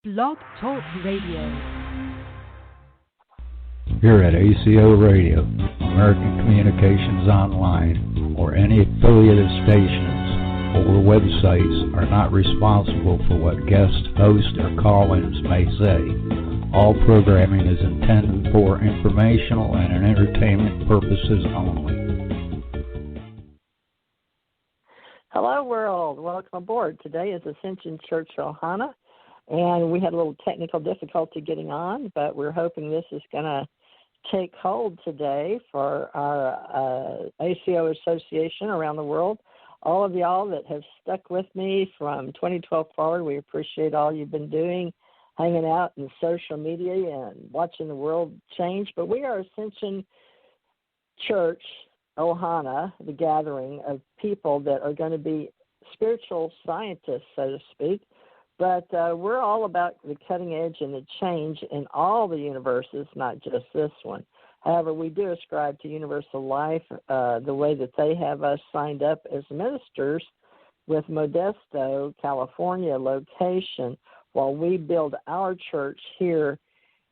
Blog Talk Radio. Here at ACO Radio, American Communications Online, or any affiliated stations or websites are not responsible for what guest hosts or call-ins may say. All programming is intended for informational and entertainment purposes only. Hello, world. Welcome aboard. Today is Ascension Church Ohana, and we had a little technical difficulty getting on, but we're hoping this is going to take hold today for our ACO Association around the world. All of y'all that have stuck with me from 2012 forward, we appreciate all you've been doing, hanging out in social media and watching the world change. But we are Ascension Church Ohana, the gathering of people that are going to be spiritual scientists, so to speak. But we're all about the cutting edge and the change in all the universes, not just this one. However, we do ascribe to universal life the way that they have us signed up as ministers with Modesto, California location, while we build our church here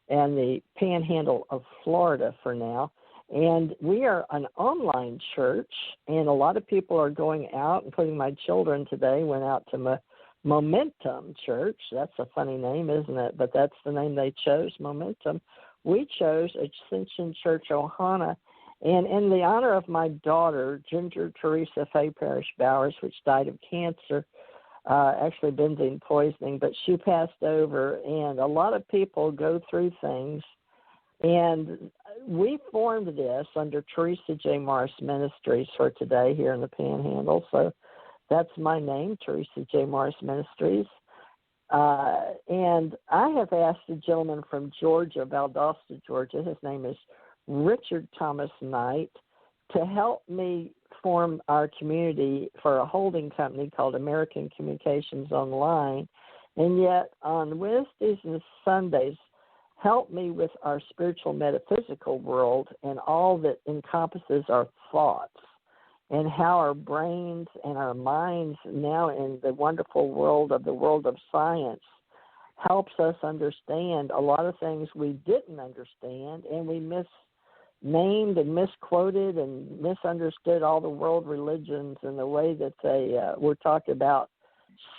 in the panhandle of Florida for now. And we are an online church, and a lot of people are going out, including my children today, went out to Momentum Church. That's a funny name, isn't it? But that's the name they chose, Momentum. We chose Ascension Church Ohana, and in the honor of my daughter, Ginger Teresa Faye Parrish Bowers, which died of cancer, actually benzene poisoning, but she passed over, and a lot of people go through things, and we formed this under Teresa J. Morris Ministries for today here in the Panhandle, so that's my name, Teresa J. Morris Ministries. And I have asked a gentleman from Georgia, Valdosta, Georgia, his name is Richard Thomas Knight, to help me form our community for a holding company called American Communications Online. And yet on Wednesdays and Sundays, help me with our spiritual metaphysical world and all that encompasses our thoughts, and how our brains and our minds now in the wonderful world of science helps us understand a lot of things we didn't understand, and we misnamed and misquoted and misunderstood all the world religions in the way that they were talked about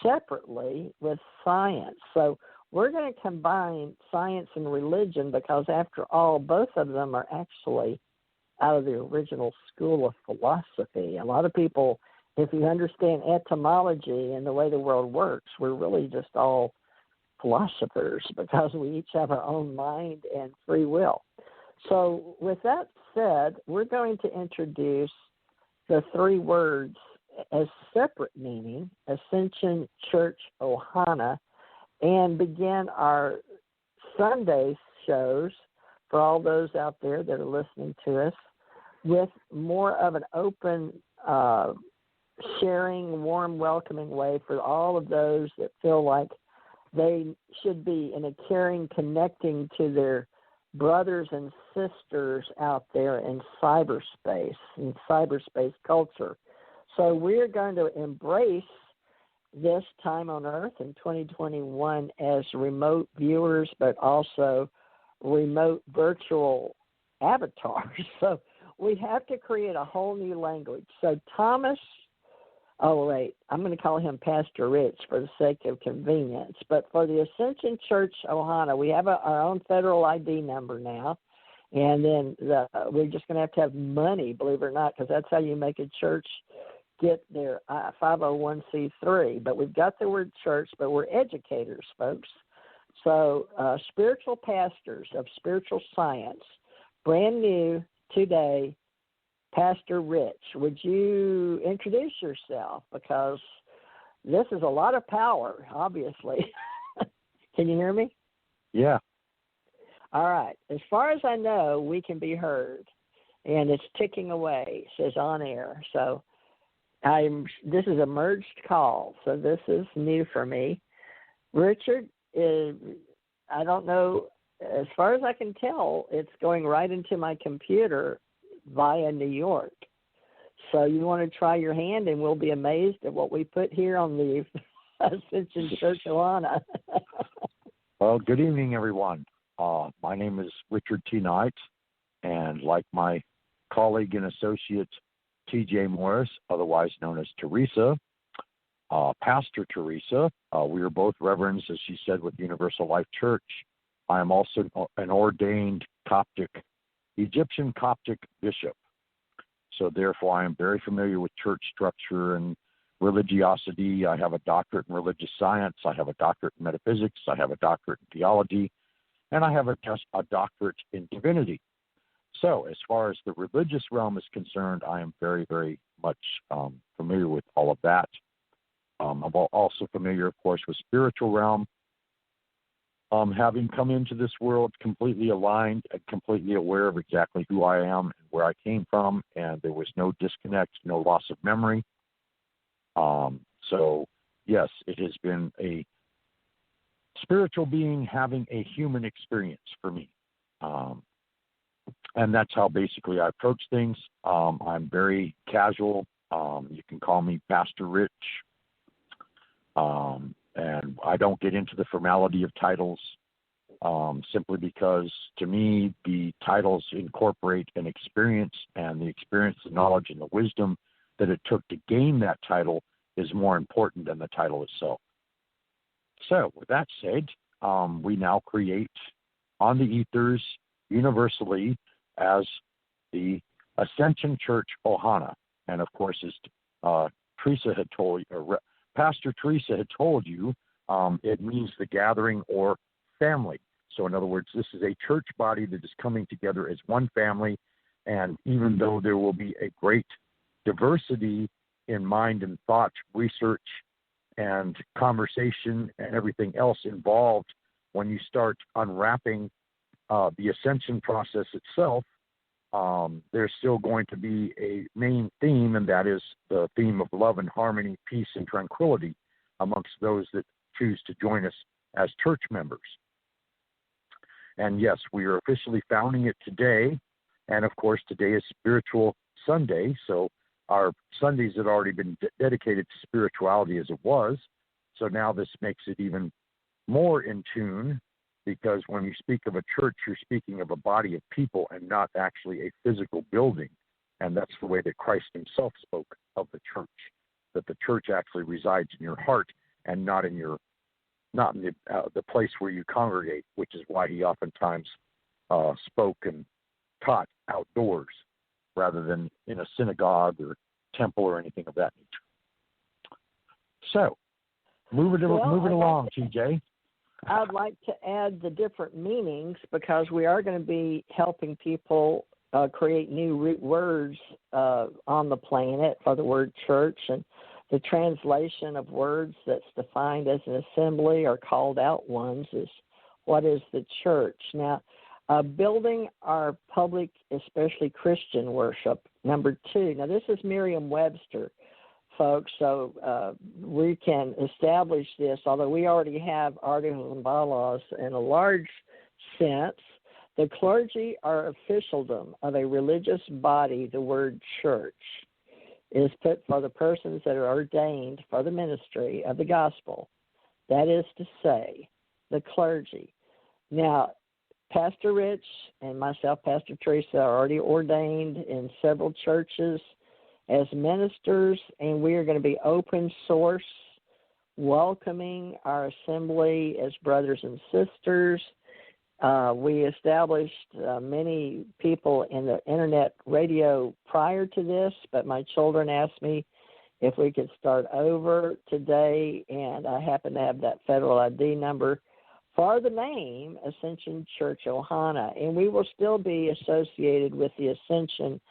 separately with science. So we're going to combine science and religion because, after all, both of them are actually out of the original school of philosophy. A lot of people, if you understand etymology and the way the world works, we're really just all philosophers because we each have our own mind and free will. So with that said, we're going to introduce the three words as separate meaning, Ascension Church Ohana, and begin our Sunday shows for all those out there that are listening to us with more of an open, sharing, warm, welcoming way for all of those that feel like they should be in a caring, connecting to their brothers and sisters out there in cyberspace culture. So we're going to embrace this time on Earth in 2021 as remote viewers, but also remote virtual avatars. So we have to create a whole new language. So Thomas, I'm going to call him Pastor Rich for the sake of convenience. But for the Ascension Church Ohana, we have our own federal ID number now. And then we're just going to have money, believe it or not, because that's how you make a church get their 501c3. But we've got the word church, but we're educators, folks. So spiritual pastors of spiritual science, brand new today, Pastor Rich. Would you introduce yourself? Because this is a lot of power, obviously. Can you hear me? Yeah. All right. As far as I know, we can be heard, and it's ticking away. It says on air. So this is a merged call, so this is new for me. Richard, I don't know, as far as I can tell, it's going right into my computer via New York. So you want to try your hand, and we'll be amazed at what we put here on the Ascension Church Ohana. Well, good evening, everyone. My name is Richard T. Knight, and like my colleague and associate T.J. Morris, otherwise known as Teresa, Pastor Teresa, we are both reverends, as she said, with Universal Life Church. I am also an ordained Egyptian Coptic bishop. So therefore, I am very familiar with church structure and religiosity. I have a doctorate in religious science. I have a doctorate in metaphysics. I have a doctorate in theology. And I have a doctorate in divinity. So as far as the religious realm is concerned, I am very, very much familiar with all of that. I'm also familiar, of course, with spiritual realm. Having come into this world completely aligned and completely aware of exactly who I am and where I came from, and there was no disconnect, no loss of memory. So, yes, it has been a spiritual being having a human experience for me. And that's how basically I approach things. I'm very casual. You can call me Pastor Rich. And I don't get into the formality of titles simply because, to me, the titles incorporate an experience, and the experience, the knowledge, and the wisdom that it took to gain that title is more important than the title itself. So, with that said, we now create on the ethers universally as the Ascension Church Ohana. And, of course, as Teresa had told you, Pastor Teresa had told you, it means the gathering or family. So in other words, this is a church body that is coming together as one family. And even though there will be a great diversity in mind and thought, research, and conversation and everything else involved when you start unwrapping the ascension process itself, there's still going to be a main theme, and that is the theme of love and harmony, peace and tranquility amongst those that choose to join us as church members. And yes, we are officially founding it today. And of course, today is Spiritual Sunday. So our Sundays had already been dedicated to spirituality as it was. So now this makes it even more in tune, because when you speak of a church, you're speaking of a body of people and not actually a physical building. And that's the way that Christ himself spoke of the church, that the church actually resides in your heart and not in the place where you congregate, which is why he oftentimes spoke and taught outdoors rather than in a synagogue or temple or anything of that nature. So, moving along, TJ. I'd like to add the different meanings, because we are going to be helping people create new root words on the planet for the word church, and the translation of words that's defined as an assembly or called out ones is what is the church. Now, building our public, especially Christian worship, number 2. Now, this is Merriam-Webster, folks, so we can establish this, although we already have articles and bylaws in a large sense. The clergy are officialdom of a religious body. The word church is put for the persons that are ordained for the ministry of the gospel. That is to say, the clergy. Now, Pastor Rich and myself, Pastor Teresa, are already ordained in several churches as ministers, and we are going to be open source, welcoming our assembly as brothers and sisters. We established many people in the internet radio prior to this, but my children asked me if we could start over today, and I happen to have that federal ID number for the name Ascension Church Ohana, and we will still be associated with the Ascension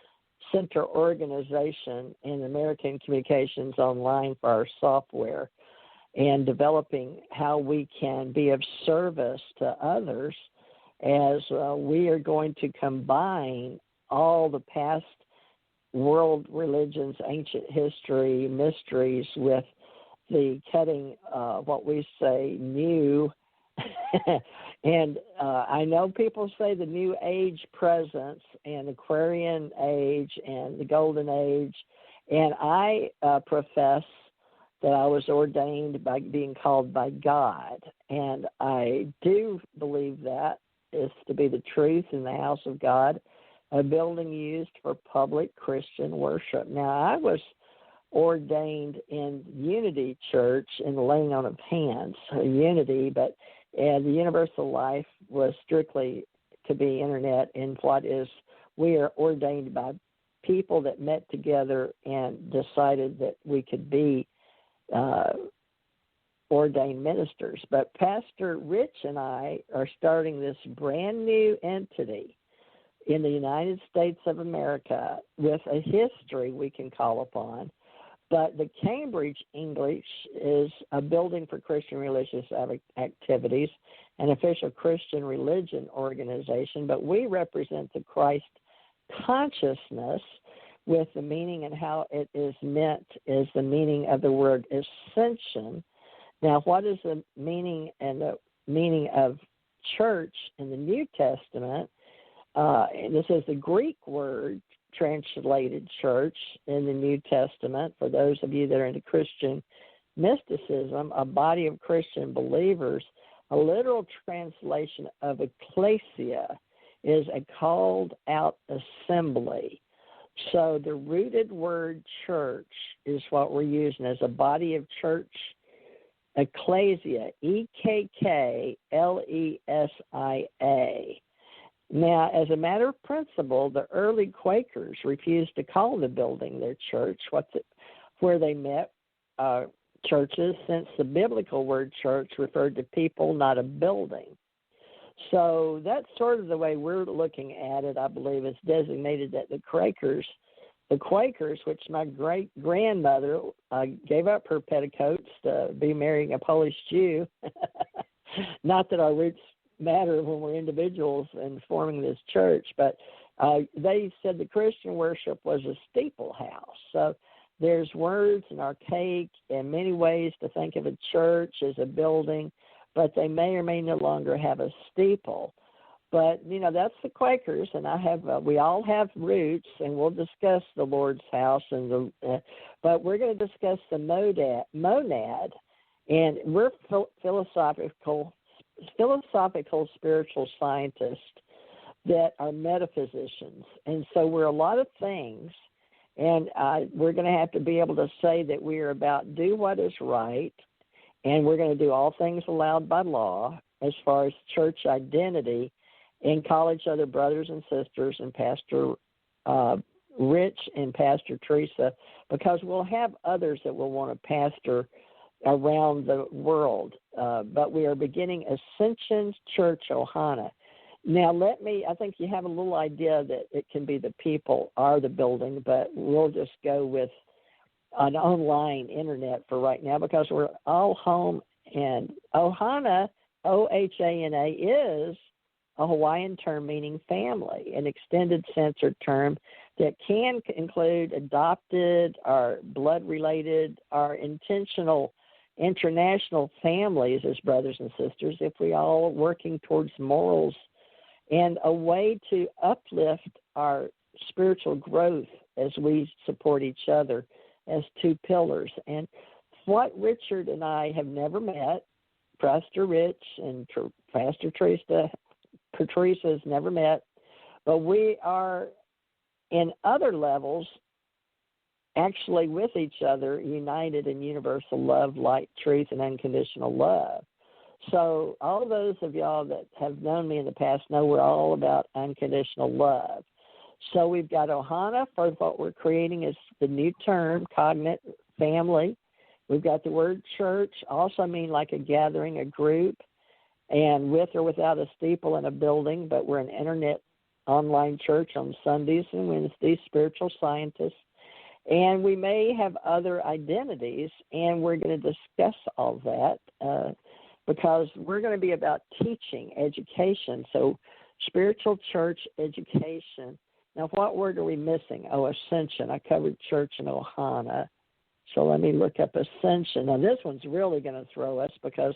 Center organization in American Communications Online for our software, and developing how we can be of service to others as we are going to combine all the past world religions, ancient history, mysteries with the cutting, what we say, new. And I know people say the New Age presence and Aquarian Age and the Golden Age, and I profess that I was ordained by being called by God. And I do believe that is to be the truth in the house of God, a building used for public Christian worship. Now, I was ordained in Unity Church in the laying on of hands, Unity, but the Universal Life was strictly to be internet, and what is, we are ordained by people that met together and decided that we could be ordained ministers. But Pastor Rich and I are starting this brand new entity in the United States of America with a history we can call upon. But the Cambridge English is a building for Christian religious activities, an official Christian religion organization, but we represent the Christ consciousness with the meaning and how it is meant is the meaning of the word ascension. Now, what is the meaning and the meaning of church in the New Testament? This is the Greek word translated church in the New Testament. For those of you that are into Christian mysticism, a body of Christian believers, a literal translation of ecclesia is a called out assembly. So the rooted word church is what we're using as a body of church. Ecclesia, Ekklesia. Now, as a matter of principle, the early Quakers refused to call the building their church, where they met churches, since the biblical word church referred to people, not a building. So that's sort of the way we're looking at it, I believe. It's designated that the Quakers, which my great-grandmother gave up her petticoats to be marrying a Polish Jew. Not that our roots matter when we're individuals and forming this church, but they said the Christian worship was a steeple house. So there's words and archaic and many ways to think of a church as a building, but they may or may no longer have a steeple. But, that's the Quakers, and we all have roots, and we'll discuss the Lord's house, but we're going to discuss the monad, and we're philosophical spiritual scientists that are metaphysicians. And so we're a lot of things, and we're going to have to be able to say that we are about do what is right, and we're going to do all things allowed by law as far as church identity, and call each other brothers and sisters, and Pastor Rich and Pastor Teresa, because we'll have others that will want to pastor around the world. But we are beginning Ascension Church Ohana. Now, I think you have a little idea that it can be the people are the building, but we'll just go with an online internet for right now because we're all home. And Ohana, O-H-A-N-A, is a Hawaiian term meaning family, an extended censored term that can include adopted or blood-related or intentional international families as brothers and sisters if we all are working towards morals and a way to uplift our spiritual growth as we support each other as two pillars. And what Richard and I have never met, Pastor Rich and Pastor Teresa has never met, but we are in other levels actually with each other, united in universal love, light, truth, and unconditional love. So all those of y'all that have known me in the past know we're all about unconditional love. So we've got Ohana for what we're creating is the new term, cognate family. We've got the word church, also mean like a gathering, a group, and with or without a steeple in a building, but we're an internet online church on Sundays and Wednesdays, spiritual scientists. And we may have other identities, and we're going to discuss all that because we're going to be about teaching, education. So spiritual church education. Now, what word are we missing? Oh, ascension. I covered church and Ohana. So let me look up ascension. Now, this one's really going to throw us because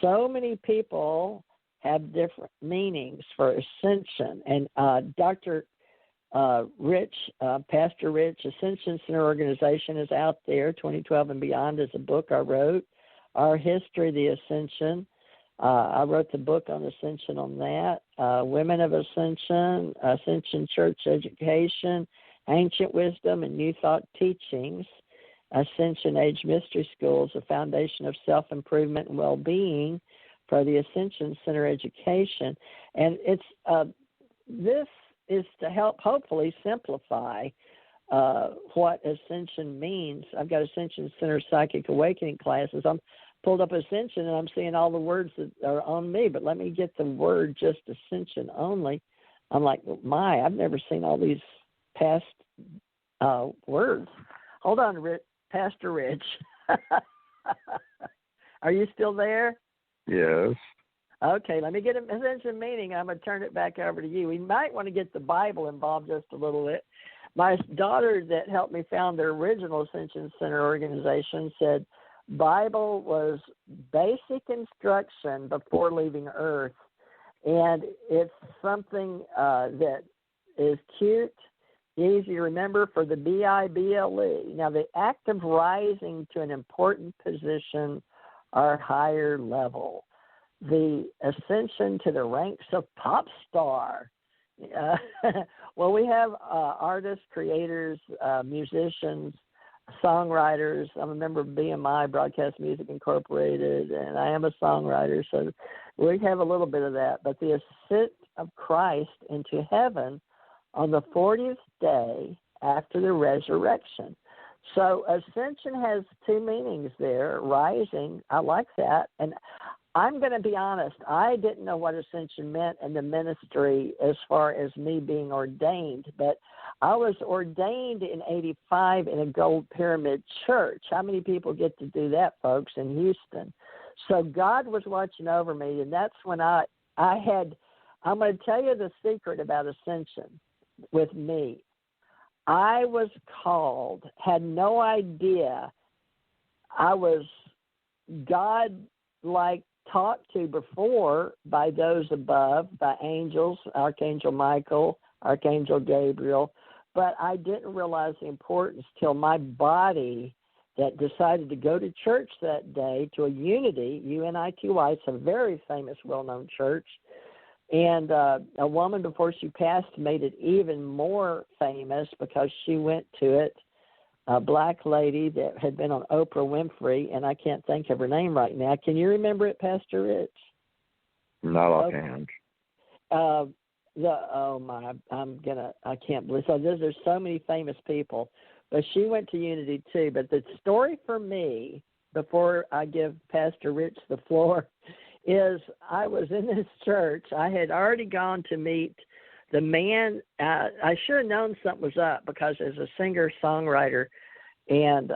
so many people have different meanings for ascension. And Dr. Rich, Pastor Rich, Ascension Center organization is out there. 2012 and Beyond is a book I wrote. Our History, the Ascension. I wrote the book on Ascension on that. Women of Ascension, Ascension Church Education, Ancient Wisdom and New Thought Teachings. Ascension Age Mystery Schools, a foundation of self-improvement and well-being for the Ascension Center Education. And it's this is to help hopefully simplify what Ascension means. I've got Ascension Center Psychic Awakening classes. I'm pulled up Ascension, and I'm seeing all the words that are on me, but let me get the word just Ascension only. I'm like, I've never seen all these past words. Hold on, Pastor Rich. Are you still there? Yes. Okay, let me get an Ascension meaning. I'm going to turn it back over to you. We might want to get the Bible involved just a little bit. My daughter that helped me found the original Ascension Center organization said Bible was basic instruction before leaving Earth, and it's something that is cute, easy to remember for the Bible. Now, the act of rising to an important position or higher level, the ascension to the ranks of pop star. Well, we have artists, creators, musicians, songwriters. I'm a member of BMI, Broadcast Music Incorporated, and I am a songwriter, so we have a little bit of that. But the ascent of Christ into heaven on the 40th day after the resurrection. So ascension has two meanings there. Rising, I like that. And I'm going to be honest, I didn't know what ascension meant in the ministry as far as me being ordained, but I was ordained in 85 in a gold pyramid church. How many people get to do that, folks, in Houston? So God was watching over me, and that's when I'm going to tell you the secret about ascension with me. I was called, had no idea I was God-like talked to before by those above, by angels, Archangel Michael, Archangel Gabriel, but I didn't realize the importance till my body that decided to go to church that day to a Unity, UNITY, it's a very famous, well-known church, and a woman before she passed made it even more famous because she went to it, a black lady that had been on Oprah Winfrey, and I can't think of her name right now. Can you remember it, Pastor Rich? Not offhand. I can't believe. So there's so many famous people, but she went to Unity too. But the story for me, before I give Pastor Rich the floor, is I was in this church. I had already gone to meet the man. I should have known something was up because as a singer-songwriter and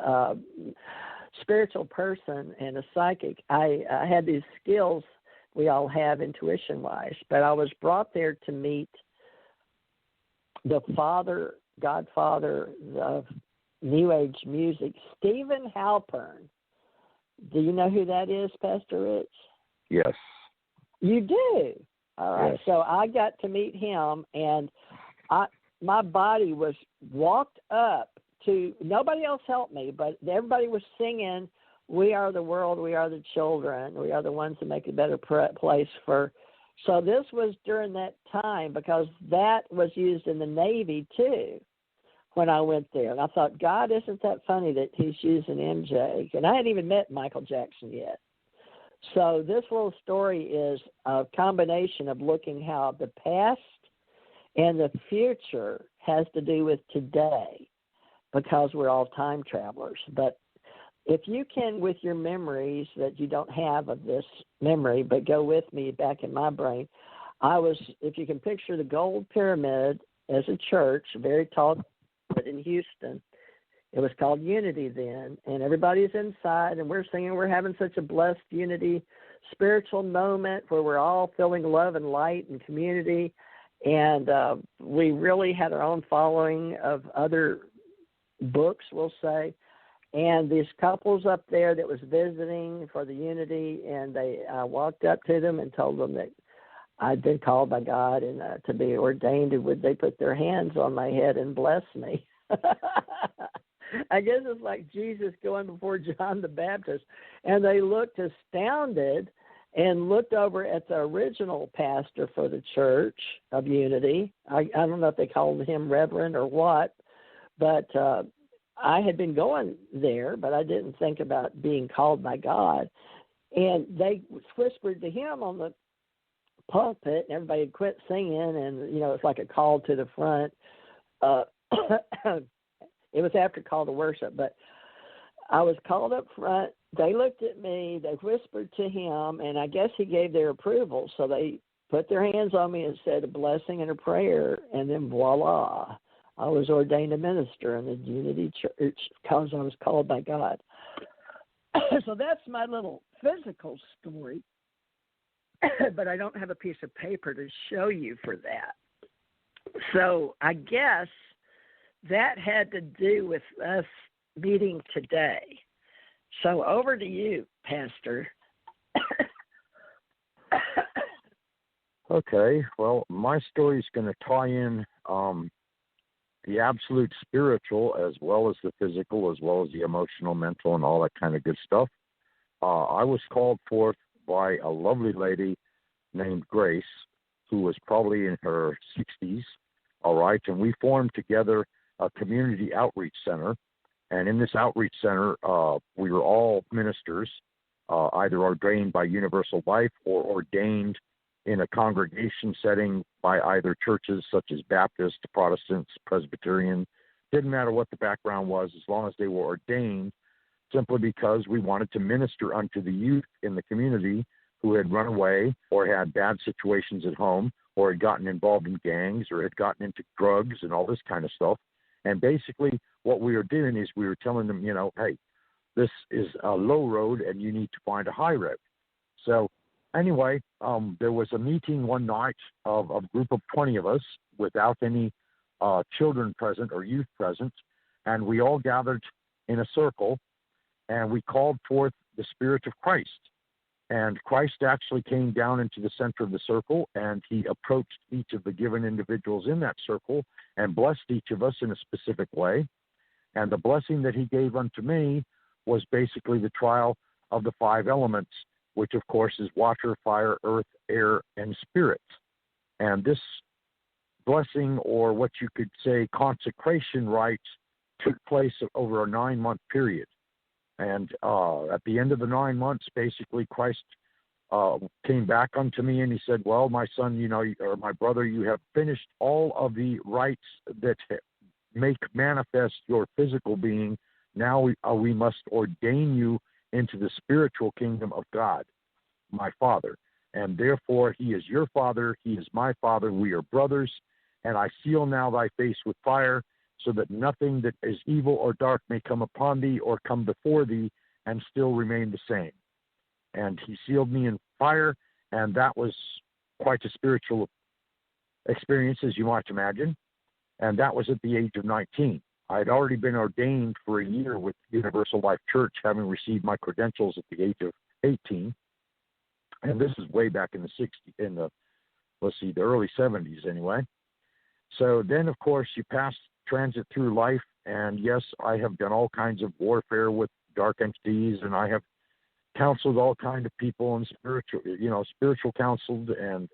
spiritual person and a psychic, I had these skills we all have intuition-wise. But I was brought there to meet the godfather of New Age music, Stephen Halpern. Do you know who that is, Pastor Rich? Yes. You do? All right. Yes. So I got to meet him, and my body was walked up to, nobody else helped me, but everybody was singing, "We are the world, we are the children, we are the ones that make a better place for." So this was during that time because that was used in the Navy too when I went there. And I thought, God, isn't that funny that he's using MJ? And I hadn't even met Michael Jackson yet. So this little story is a combination of looking how the past and the future has to do with today because we're all time travelers. But if you can, with your memories that you don't have of this memory, but go with me back in my brain, if you can picture the gold pyramid as a church, very tall, but in Houston. It was called Unity then, and everybody's inside, and we're singing. We're having such a blessed unity spiritual moment where we're all feeling love and light and community, and we really had our own following of other books, we'll say, and these couples up there that was visiting for the Unity, and they walked up to them and told them that I'd been called by God and to be ordained, and would they put their hands on my head and bless me? I guess it's like Jesus going before John the Baptist. And they looked astounded and looked over at the original pastor for the Church of Unity. I don't know if they called him Reverend or what, but I had been going there, but I didn't think about being called by God. And they whispered to him on the pulpit, and everybody had quit singing, and, it's like a call to the front. It was after call to worship, but I was called up front. They looked at me, they whispered to him, and I guess he gave their approval. So they put their hands on me and said a blessing and a prayer, and then voila, I was ordained a minister in the Unity Church because I was called by God. So that's my little physical story, but I don't have a piece of paper to show you for that. So I guess that had to do with us meeting today. So over to you, Pastor. Okay, well, my story is going to tie in the absolute spiritual as well as the physical, as well as the emotional, mental, and all that kind of good stuff. I was called forth by a lovely lady named Grace, who was probably in her 60s, all right, and we formed together a community outreach center. And in this outreach center, we were all ministers, either ordained by Universal Life or ordained in a congregation setting by either churches such as Baptist, Protestants, Presbyterian. Didn't matter what the background was, as long as they were ordained, simply because we wanted to minister unto the youth in the community who had run away or had bad situations at home or had gotten involved in gangs or had gotten into drugs and all this kind of stuff. And basically what we were doing is we were telling them, hey, this is a low road and you need to find a high road. So anyway, there was a meeting one night of a group of 20 of us without any children present or youth present, and we all gathered in a circle, and we called forth the Spirit of Christ. And Christ actually came down into the center of the circle, and he approached each of the given individuals in that circle and blessed each of us in a specific way. And the blessing that he gave unto me was basically the trial of the 5 elements, which of course is water, fire, earth, air, and spirit. And this blessing, or what you could say consecration rites, took place over a 9-month period. And at the end of the 9 months, basically, Christ came back unto me and he said, well, my son, or my brother, you have finished all of the rites that make manifest your physical being. Now we must ordain you into the spiritual kingdom of God, my Father. And therefore, he is your Father, he is my Father, we are brothers. And I seal now thy face with fire, so that nothing that is evil or dark may come upon thee or come before thee and still remain the same. And he sealed me in fire, and that was quite a spiritual experience, as you might imagine. And that was at the age of 19. I had already been ordained for a year with Universal Life Church, having received my credentials at the age of 18. And this is way back in the early 70s anyway. So then, of course, you transit through life, and yes, I have done all kinds of warfare with dark entities, and I have counseled all kinds of people and spiritual counseled and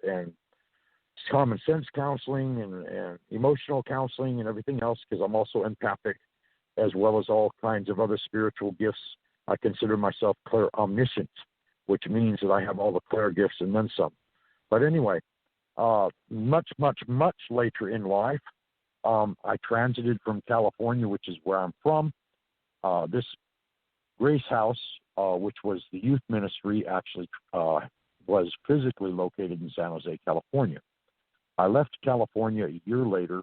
common sense counseling and emotional counseling and everything else, because I'm also empathic, as well as all kinds of other spiritual gifts. I consider myself clairomniscient, which means that I have all the clair gifts and then some. But anyway, much, much, much later in life, I transited from California, which is where I'm from. This Grace House, which was the youth ministry, actually was physically located in San Jose, California. I left California a year later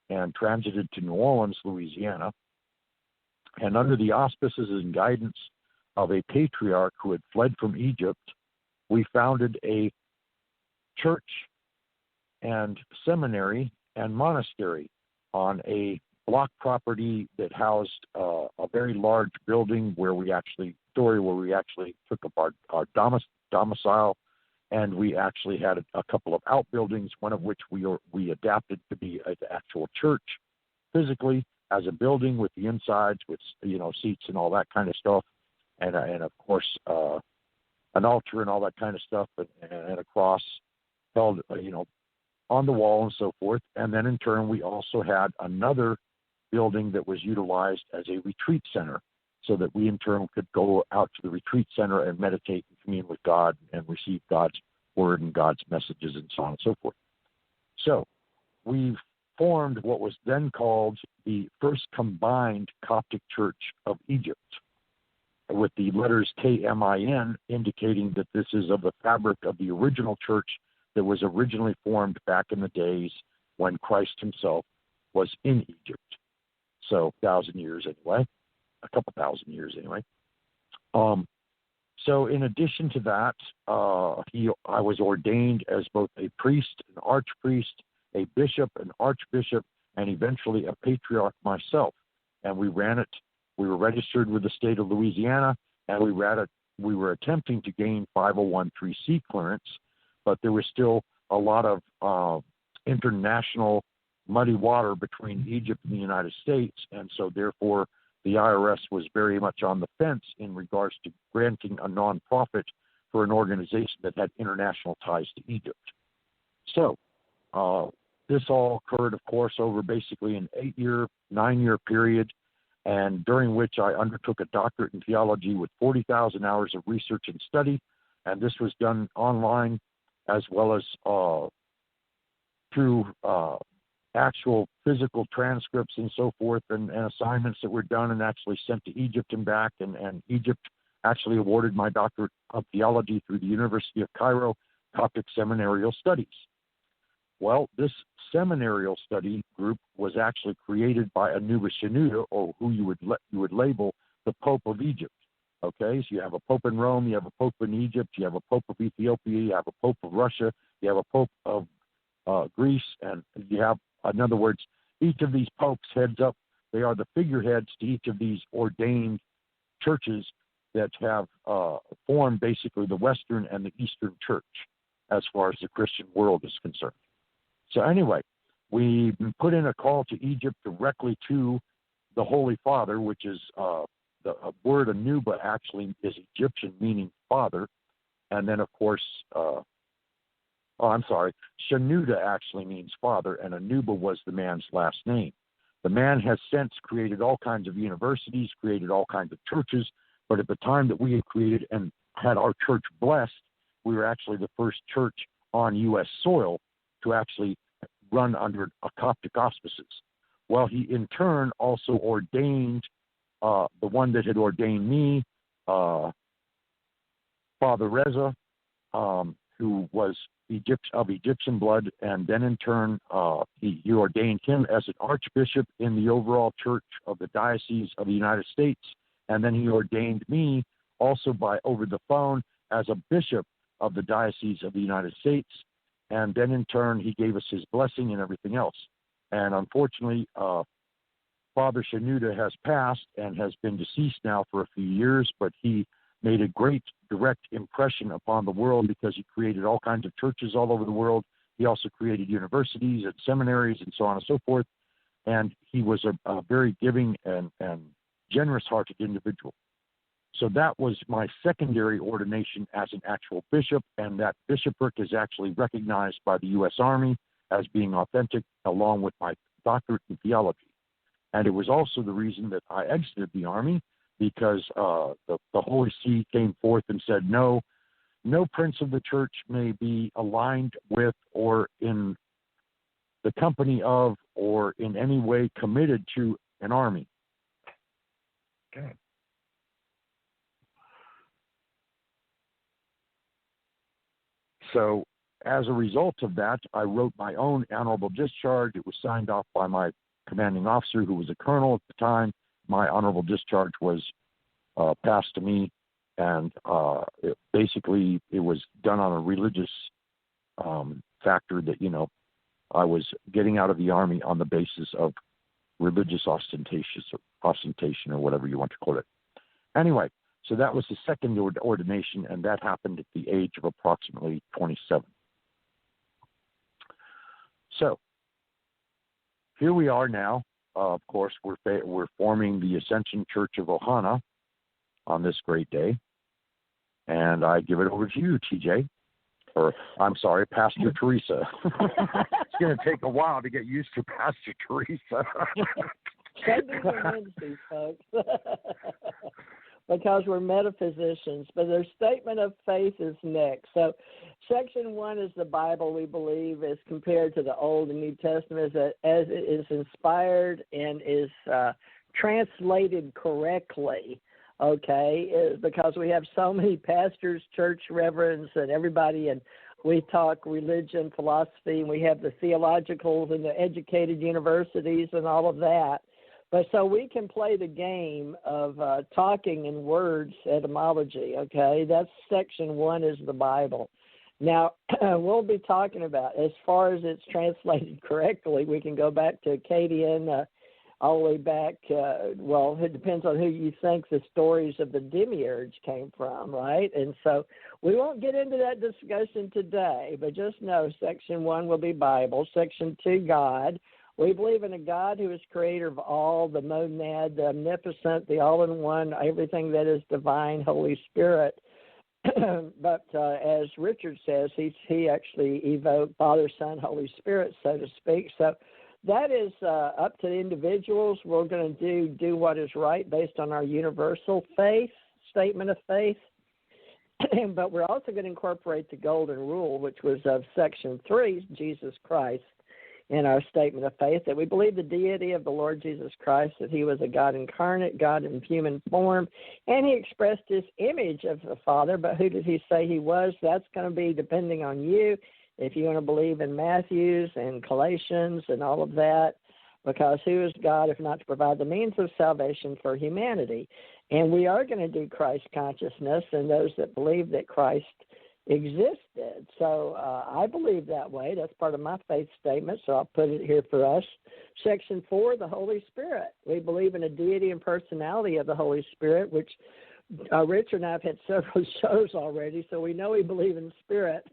and transited to New Orleans, Louisiana. And under the auspices and guidance of a patriarch who had fled from Egypt, we founded a church and seminary and monastery on a block property that housed a very large building where we actually took up our domicile and we actually had a couple of outbuildings, one of which we adapted to be an actual church physically as a building with the insides, with seats and all that kind of stuff, and of course an altar and all that kind of stuff, and a cross held on the wall and so forth. And then in turn we also had another building that was utilized as a retreat center, so that we in turn could go out to the retreat center and meditate and commune with God and receive God's word and God's messages and so on and so forth. So we've formed what was then called the First Combined Coptic Church of Egypt, with the letters KMIN indicating that this is of the fabric of the original church that was originally formed back in the days when Christ himself was in Egypt. So 1,000 years anyway. A couple thousand years anyway. So in addition to that, I was ordained as both a priest, an archpriest, a bishop, an archbishop, and eventually a patriarch myself. And we ran it. We were registered with the state of Louisiana, and we were attempting to gain 501(c) clearance, but there was still a lot of international muddy water between Egypt and the United States, and so therefore the IRS was very much on the fence in regards to granting a nonprofit for an organization that had international ties to Egypt. So this all occurred, of course, over basically an 9-year period, and during which I undertook a doctorate in theology with 40,000 hours of research and study, and this was done online as well as through actual physical transcripts and so forth, and assignments that were done and actually sent to Egypt and back, and Egypt actually awarded my doctorate of theology through the University of Cairo Coptic Seminarial Studies. Well, this seminarial study group was actually created by Anubis Shenouda, or who you would label the Pope of Egypt. Okay, so you have a Pope in Rome, you have a Pope in Egypt, you have a Pope of Ethiopia, you have a Pope of Russia, you have a Pope of Greece, and you have, in other words, each of these popes heads up. They are the figureheads to each of these ordained churches that have formed basically the Western and the Eastern Church as far as the Christian world is concerned. So anyway, we put in a call to Egypt directly to the Holy Father, which is the word Anuba actually is Egyptian, meaning father. And then, of course, Shenouda actually means father, and Anuba was the man's last name. The man has since created all kinds of universities, created all kinds of churches, but at the time that we had created and had our church blessed, we were actually the first church on U.S. soil to actually run under a Coptic auspices. Well, he in turn also ordained the one that had ordained me, Father Reza, who was of Egyptian blood, and then in turn he ordained him as an archbishop in the overall church of the Diocese of the United States, and then he ordained me also over the phone as a bishop of the Diocese of the United States, and then in turn he gave us his blessing and everything else. And unfortunately, Father Shenouda has passed and has been deceased now for a few years, but he made a great direct impression upon the world because he created all kinds of churches all over the world. He also created universities and seminaries and so on and so forth. And he was a very giving and generous-hearted individual. So that was my secondary ordination as an actual bishop, and that bishopric is actually recognized by the U.S. Army as being authentic, along with my doctorate in theology. And it was also the reason that I exited the Army, because the Holy See came forth and said, no prince of the church may be aligned with or in the company of or in any way committed to an army. Okay. So as a result of that, I wrote my own honorable discharge. It was signed off by my commanding officer, who was a colonel at the time. My honorable discharge was passed to me, and it was done on a religious factor that, I was getting out of the Army on the basis of religious ostentation or whatever you want to call it. Anyway, So that was the second ordination, and that happened at the age of approximately 27. So here we are now. Of course, we're forming the Ascension Church of Ohana on this great day. And I give it over to you, TJ. Or, I'm sorry, Pastor Teresa. It's going to take a while to get used to Pastor Teresa. Sundays and Wednesdays, folks. Because we're metaphysicians. But their statement of faith is next. So section 1 is the Bible, we believe, as compared to the Old and New Testament, as it is inspired and is translated correctly. Okay, because we have so many pastors, church reverends, and everybody, and we talk religion, philosophy, and we have the theologicals and the educated universities and all of that. But so we can play the game of talking in words, etymology, okay? That's section 1 is the Bible. Now, we'll be talking about, as far as it's translated correctly, we can go back to Akkadian, all the way back, well, it depends on who you think the stories of the demiurge came from, right? And so we won't get into that discussion today, but just know section 1 will be Bible, section 2, God. We believe in a God who is creator of all, the monad, the omnipotent, the all-in-one, everything that is divine, Holy Spirit. But as Richard says, he actually evoked Father, Son, Holy Spirit, so to speak. So that is up to the individuals. We're going to do what is right based on our universal faith, statement of faith. But we're also going to incorporate the golden rule, which was of section 3, Jesus Christ, in our statement of faith, that we believe the deity of the Lord Jesus Christ, that he was a God incarnate, God in human form, and he expressed his image of the Father. But who did he say he was? That's going to be depending on you. If you want to believe in Matthews and Galatians and all of that, because who is God if not to provide the means of salvation for humanity? And we are going to do Christ consciousness and those that believe that Christ existed. So I believe that way. That's part of my faith statement, so I'll put it here for us. Section 4, the Holy Spirit. We believe in a deity and personality of the Holy Spirit, which Richard and I have had several shows already, so we know we believe in spirit,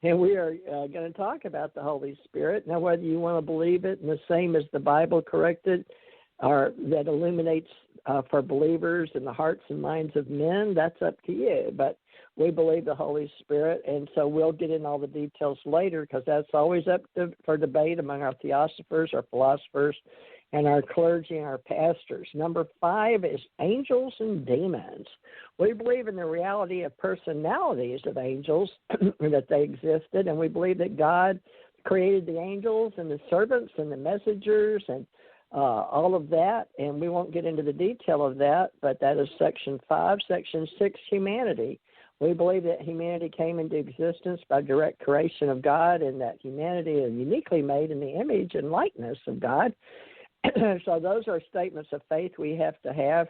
and we are going to talk about the Holy Spirit. Now, whether you want to believe it in the same as the Bible corrected, or that illuminates for believers in the hearts and minds of men, that's up to you. But we believe the Holy Spirit, and so we'll get in all the details later, because that's always up for debate among our theosophers, our philosophers, and our clergy and our pastors. Number 5 is angels and demons. We believe in the reality of personalities of angels, that they existed, and we believe that God created the angels and the servants and the messengers and all of that, and we won't get into the detail of that, but that is section 5. Section 6, humanity. We believe that humanity came into existence by direct creation of God, and that humanity is uniquely made in the image and likeness of God. So those are statements of faith we have to have.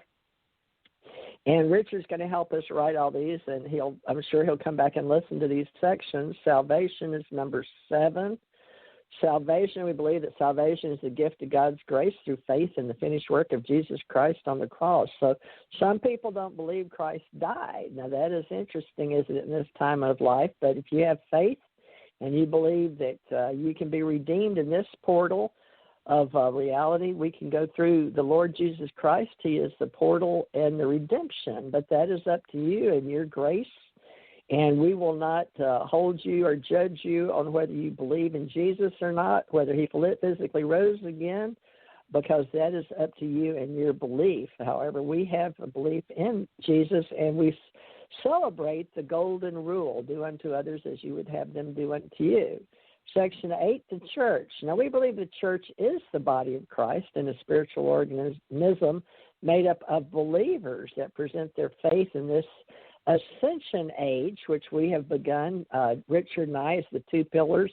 And Richard's going to help us write all these, and I'm sure he'll come back and listen to these sections. Salvation is number 7. Salvation, we believe that salvation is the gift of God's grace through faith in the finished work of Jesus Christ on the cross. So some people don't believe Christ died. Now, that is interesting, isn't it, in this time of life? But if you have faith and you believe that you can be redeemed in this portal of reality, we can go through the Lord Jesus Christ. He is the portal and the redemption. But that is up to you and your grace. And we will not hold you or judge you on whether you believe in Jesus or not, whether he physically rose again, because that is up to you and your belief. However, we have a belief in Jesus, and we celebrate the golden rule, do unto others as you would have them do unto you. Section 8, the church. Now, we believe the church is the body of Christ and a spiritual organism made up of believers that present their faith in this Ascension Age, which we have begun, Richard and I, as the 2 pillars,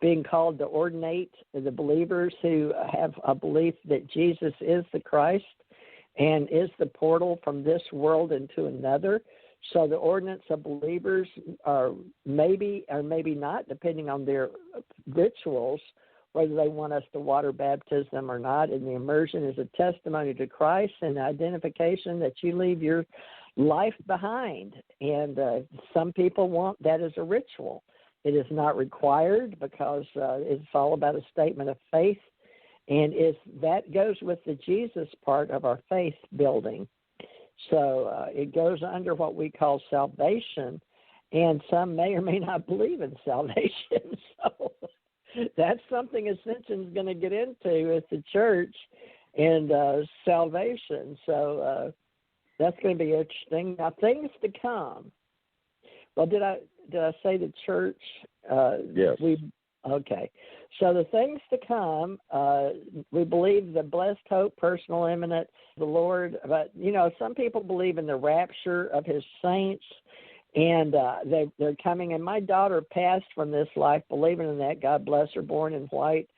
being called to ordinate the believers who have a belief that Jesus is the Christ and is the portal from this world into another. So the ordinance of believers are maybe or maybe not, depending on their rituals, whether they want us to water baptism or not. And the immersion is a testimony to Christ and the identification that you leave your life behind. And some people want that as a ritual. It is not required because it's all about a statement of faith. And that goes with the Jesus part of our faith building. So it goes under what we call salvation. And some may or may not believe in salvation. So that's something Ascension's going to get into with the church and salvation. So that's going to be interesting. Now, things to come. Well, did I say the church? Yes. Okay. So the things to come, we believe the blessed hope, personal, imminent, the Lord. But, some people believe in the rapture of his saints, and they're coming. And my daughter passed from this life believing in that. God bless her, born in white.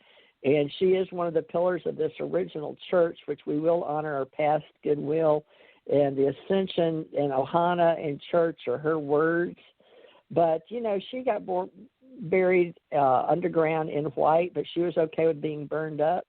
And she is one of the pillars of this original church, which we will honor her past goodwill. And the Ascension and Ohana and church are her words. But, she got buried underground in white, but she was okay with being burned up.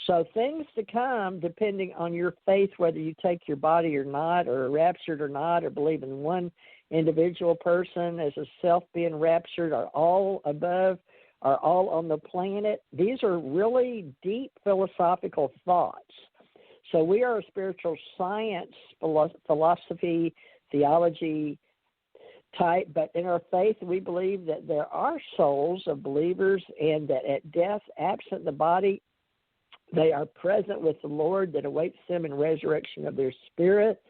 So things to come, depending on your faith, whether you take your body or not, or raptured or not, or believe in one individual person as a self being raptured, or all above, or all on the planet. These are really deep philosophical thoughts. So we are a spiritual science, philosophy, theology type, but in our faith we believe that there are souls of believers, and that at death, absent the body, they are present with the Lord, that awaits them in resurrection of their spirit,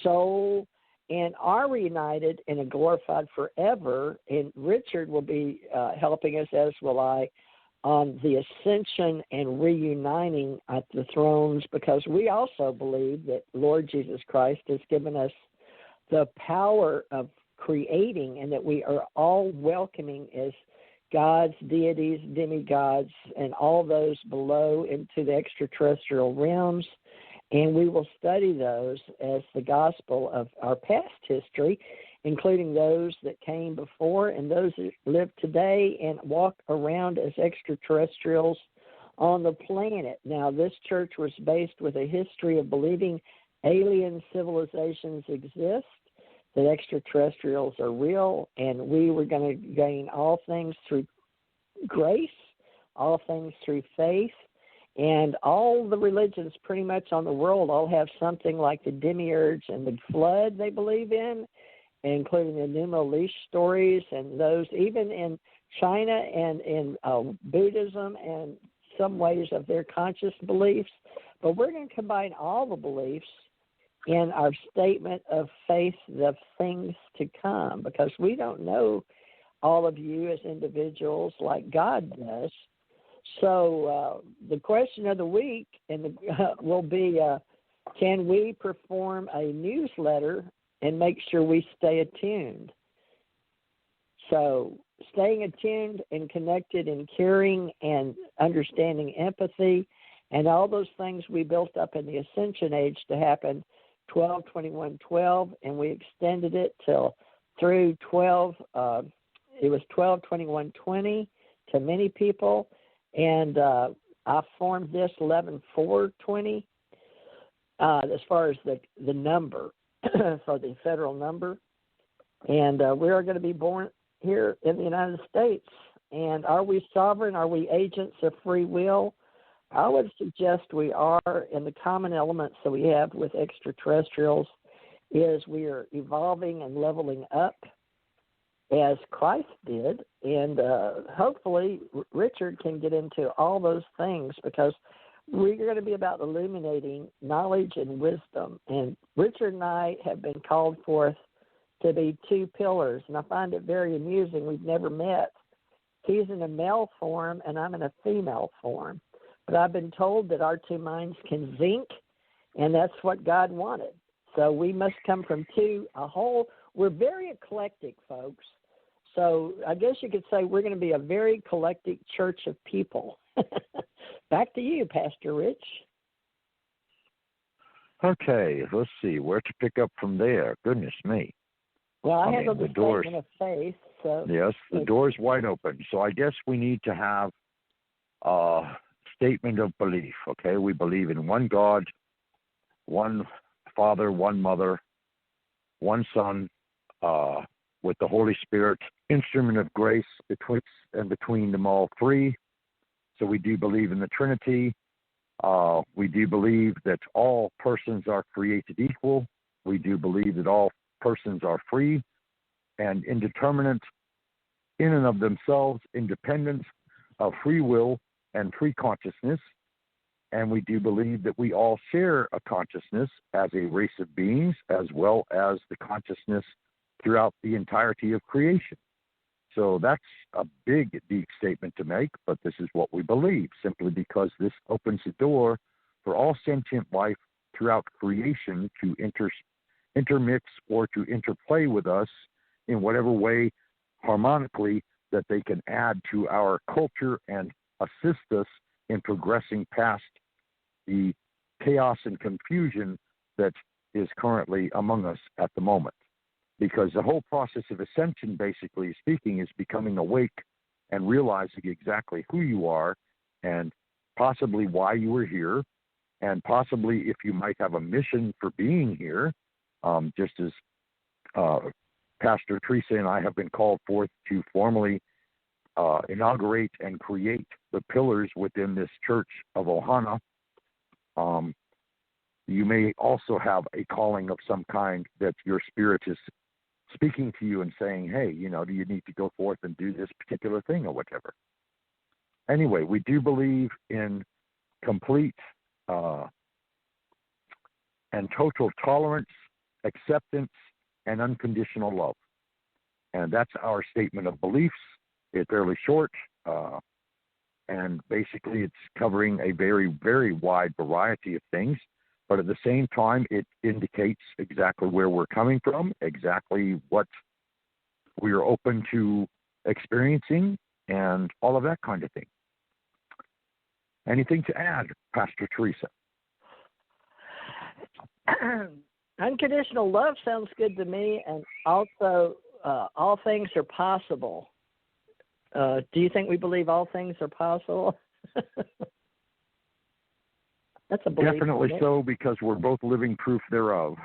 soul, and are reunited in a glorified forever. And Richard will be helping us, as will I, on the ascension and reuniting at the thrones, because we also believe that Lord Jesus Christ has given us the power of creating, and that we are all welcoming as gods, deities, demigods, and all those below into the extraterrestrial realms. And we will study those as the gospel of our past history, including those that came before and those that live today and walk around as extraterrestrials on the planet. Now, this church was based with a history of believing alien civilizations exist, that extraterrestrials are real, and we were going to gain all things through grace, all things through faith. And all the religions pretty much on the world all have something like the demiurge and the flood they believe in, including the Numo Leash stories, and those even in China and in Buddhism and some ways of their conscious beliefs. But we're going to combine all the beliefs in our statement of faith, the things to come, because we don't know all of you as individuals like God does. So the question of the week will be, can we perform a newsletter and make sure we stay attuned? So staying attuned and connected and caring and understanding empathy and all those things we built up in the Ascension Age to happen 12-21-12, and we extended it till through 12. It was 12-21-20 to many people. And I formed this 11-4-20 as far as the number, for the federal number. And we are going to be born here in the United States. And are we sovereign? Are we agents of free will? I would suggest we are, and the common elements that we have with extraterrestrials is we are evolving and leveling up as Christ did, and hopefully Richard can get into all those things, because we're going to be about illuminating knowledge and wisdom. And Richard and I have been called forth to be two pillars, and I find it very amusing. We've never met. He's in a male form, and I'm in a female form. But I've been told that our two minds can zinc, and that's what God wanted. So we must come from we're very eclectic, folks. So I guess you could say we're going to be a very eclectic church of people. Back to you, Pastor Rich. Okay, let's see where to pick up from there. Goodness me. Well, I handled the statement of faith. So yes, the door's wide open. So I guess we need to have a statement of belief, okay? We believe in one God, one Father, one Mother, one Son, with the Holy Spirit, instrument of grace betwixt and between them all three. So we do believe in the Trinity. We do believe that all persons are created equal. We do believe that all persons are free and indeterminate in and of themselves, independent of free will and free consciousness. And we do believe that we all share a consciousness as a race of beings, as well as the consciousness throughout the entirety of creation. So that's a big, deep statement to make, but this is what we believe, simply because this opens the door for all sentient life throughout creation to intermix or to interplay with us in whatever way harmonically that they can add to our culture and assist us in progressing past the chaos and confusion that is currently among us at the moment. Because the whole process of ascension, basically speaking, is becoming awake and realizing exactly who you are and possibly why you were here, and possibly if you might have a mission for being here, just as Pastor Teresa and I have been called forth to formally inaugurate and create the pillars within this church of Ohana. You may also have a calling of some kind that your spirit is speaking to you and saying, hey, do you need to go forth and do this particular thing or whatever. Anyway, we do believe in complete and total tolerance, acceptance, and unconditional love. And that's our statement of beliefs. It's fairly short, and basically it's covering a very, very wide variety of things. But at the same time, it indicates exactly where we're coming from, exactly what we are open to experiencing, and all of that kind of thing. Anything to add, Pastor Teresa? Unconditional love sounds good to me, and also all things are possible. Do you think we believe all things are possible? That's a belief. Definitely so, because we're both living proof thereof.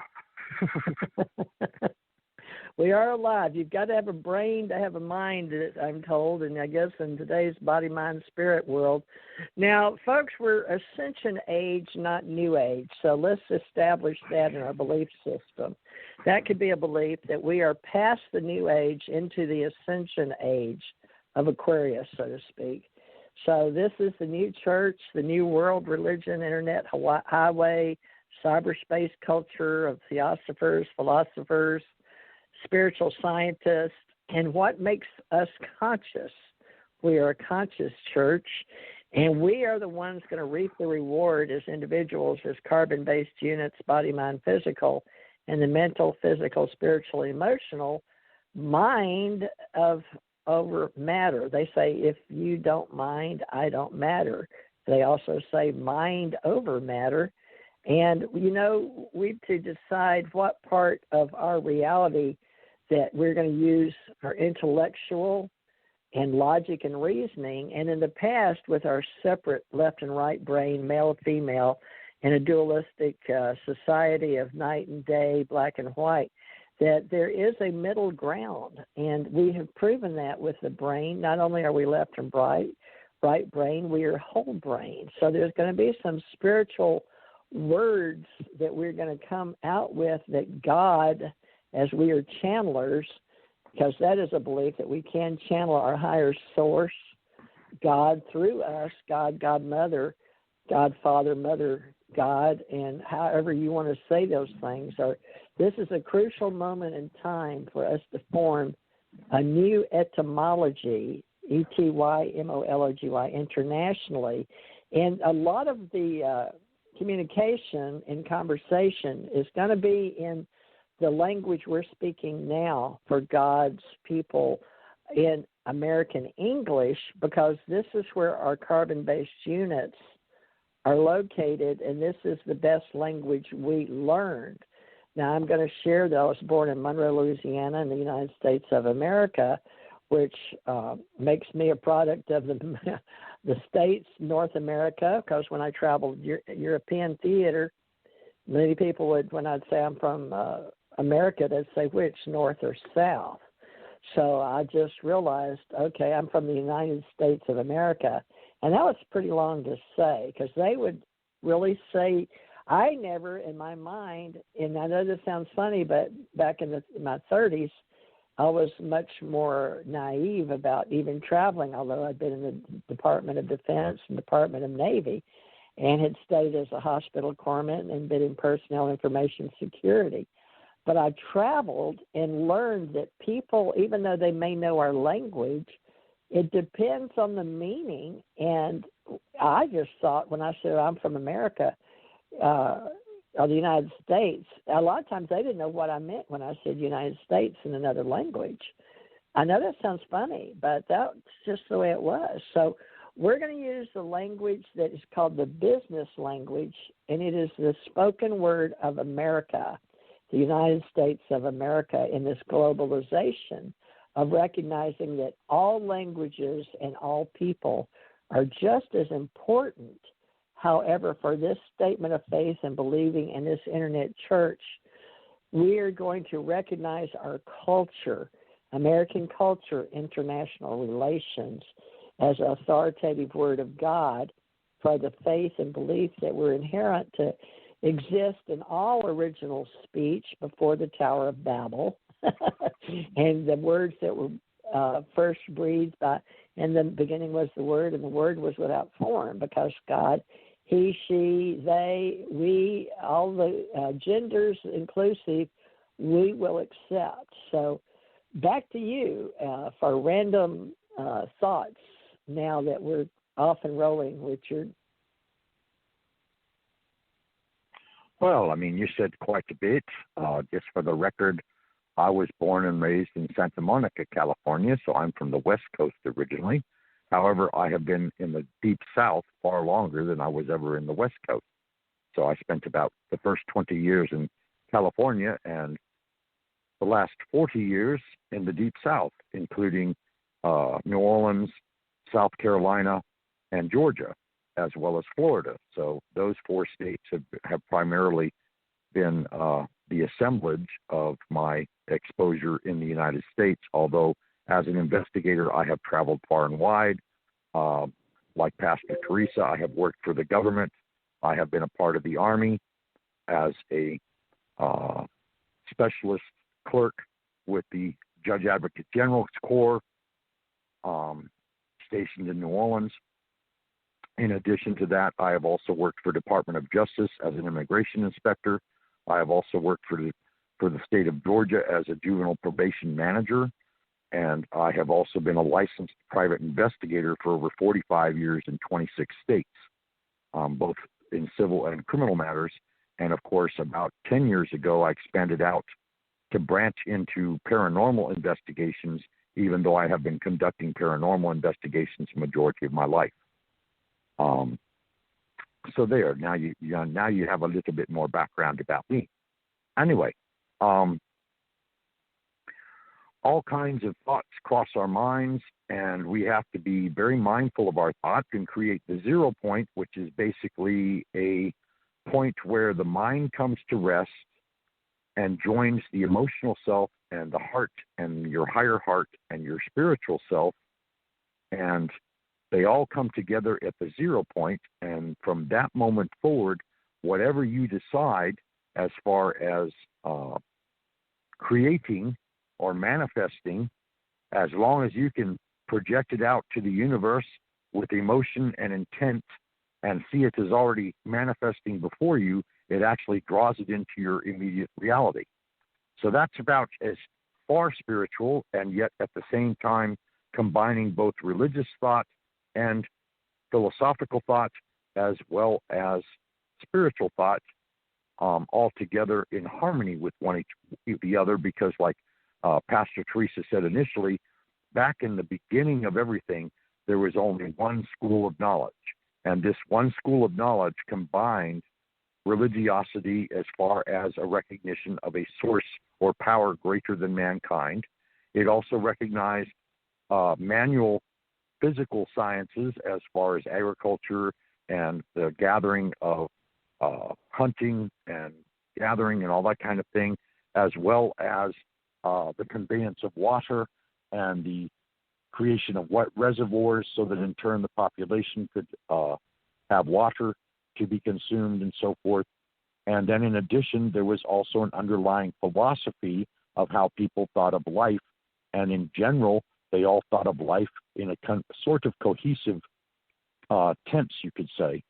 We are alive. You've got to have a brain to have a mind, I'm told, and I guess in today's body, mind, spirit world. Now, folks, we're Ascension Age, not New Age, so let's establish that in our belief system. That could be a belief that we are past the New Age into the Ascension Age of Aquarius, so to speak. So this is the new church, the new world religion, internet highway, cyberspace culture of theosophers, philosophers, spiritual scientists, and what makes us conscious. We are a conscious church, and we are the ones going to reap the reward as individuals, as carbon-based units, body, mind, physical, and the mental, physical, spiritual, emotional mind of over matter. They say, if you don't mind, I don't matter. They also say mind over matter. And, we've to decide what part of our reality that we're going to use our intellectual and logic and reasoning. And in the past, with our separate left and right brain, male, female, in a dualistic society of night and day, black and white, that there is a middle ground, and we have proven that with the brain. Not only are we left and right brain, we are whole brain. So there's going to be some spiritual words that we're going to come out with that God, as we are channelers, because that is a belief that we can channel our higher source, God, through us, God, Godmother, God, Father, Mother, God, and however you want to say those things. This is a crucial moment in time for us to form a new etymology, etymology, internationally. And a lot of the communication and conversation is going to be in the language we're speaking now for God's people in American English, because this is where our carbon-based units are located, and this is the best language we learned. Now, I'm going to share that I was born in Monroe, Louisiana, in the United States of America, which makes me a product of the states, North America, because when I traveled European theater, many people would, when I'd say I'm from America to say which, north or south. So I just realized, okay, I'm from the United States of America. And that was pretty long to say, because they would really say, I never in my mind, and I know this sounds funny, but back in my 30s, I was much more naive about even traveling, although I'd been in the Department of Defense and Department of Navy and had stayed as a hospital corpsman and been in personnel information security. But I traveled and learned that people, even though they may know our language, it depends on the meaning. And I just thought when I said I'm from America or the United States, a lot of times they didn't know what I meant when I said United States in another language. I know that sounds funny, but that's just the way it was. So we're going to use the language that is called the business language, and it is the spoken word of America, the United States of America, in this globalization of recognizing that all languages and all people are just as important. However, for this statement of faith and believing in this internet church, we are going to recognize our culture, American culture, international relations, as an authoritative word of God for the faith and belief that were inherent to exist in all original speech before the Tower of Babel, and the words that were first breathed by, in the beginning was the Word, and the Word was without form, because God, He, she, they, we, all the genders inclusive, we will accept. So back to you for random thoughts now that we're off and rolling, Richard. Well, I mean, you said quite a bit. Just for the record, I was born and raised in Santa Monica, California, so I'm from the West Coast originally. However, I have been in the Deep South far longer than I was ever in the West Coast. So I spent about the first 20 years in California and the last 40 years in the Deep South, including New Orleans, South Carolina, and Georgia, as well as Florida. So those four states have primarily been the assemblage of my exposure in the United States, although as an investigator, I have traveled far and wide. Like Pastor Teresa, I have worked for the government. I have been a part of the Army as a specialist clerk with the Judge Advocate General's Corps, stationed in New Orleans. In addition to that, I have also worked for Department of Justice as an immigration inspector. I have also worked for the state of Georgia as a juvenile probation manager, and I have also been a licensed private investigator for over 45 years in 26 states, both in civil and criminal matters. And of course, about 10 years ago, I expanded out to branch into paranormal investigations, even though I have been conducting paranormal investigations the majority of my life. So there, now you have a little bit more background about me. Anyway, all kinds of thoughts cross our minds, and we have to be very mindful of our thoughts and create the 0 point, which is basically a point where the mind comes to rest and joins the emotional self and the heart and your higher heart and your spiritual self, and they all come together at the 0 point, and from that moment forward, whatever you decide as far as creating or manifesting, as long as you can project it out to the universe with emotion and intent and see it as already manifesting before you, it actually draws it into your immediate reality. So that's about as far spiritual, and yet at the same time combining both religious thought and philosophical thought as well as spiritual thought, all together in harmony with the other, because like Pastor Teresa said initially, back in the beginning of everything, there was only one school of knowledge. And this one school of knowledge combined religiosity as far as a recognition of a source or power greater than mankind. It also recognized manual physical sciences as far as agriculture and the gathering of hunting and gathering and all that kind of thing, as well as the conveyance of water and the creation of wet reservoirs so that in turn the population could have water to be consumed and so forth. And then in addition, there was also an underlying philosophy of how people thought of life. And in general, they all thought of life in a sort of cohesive tense, you could say,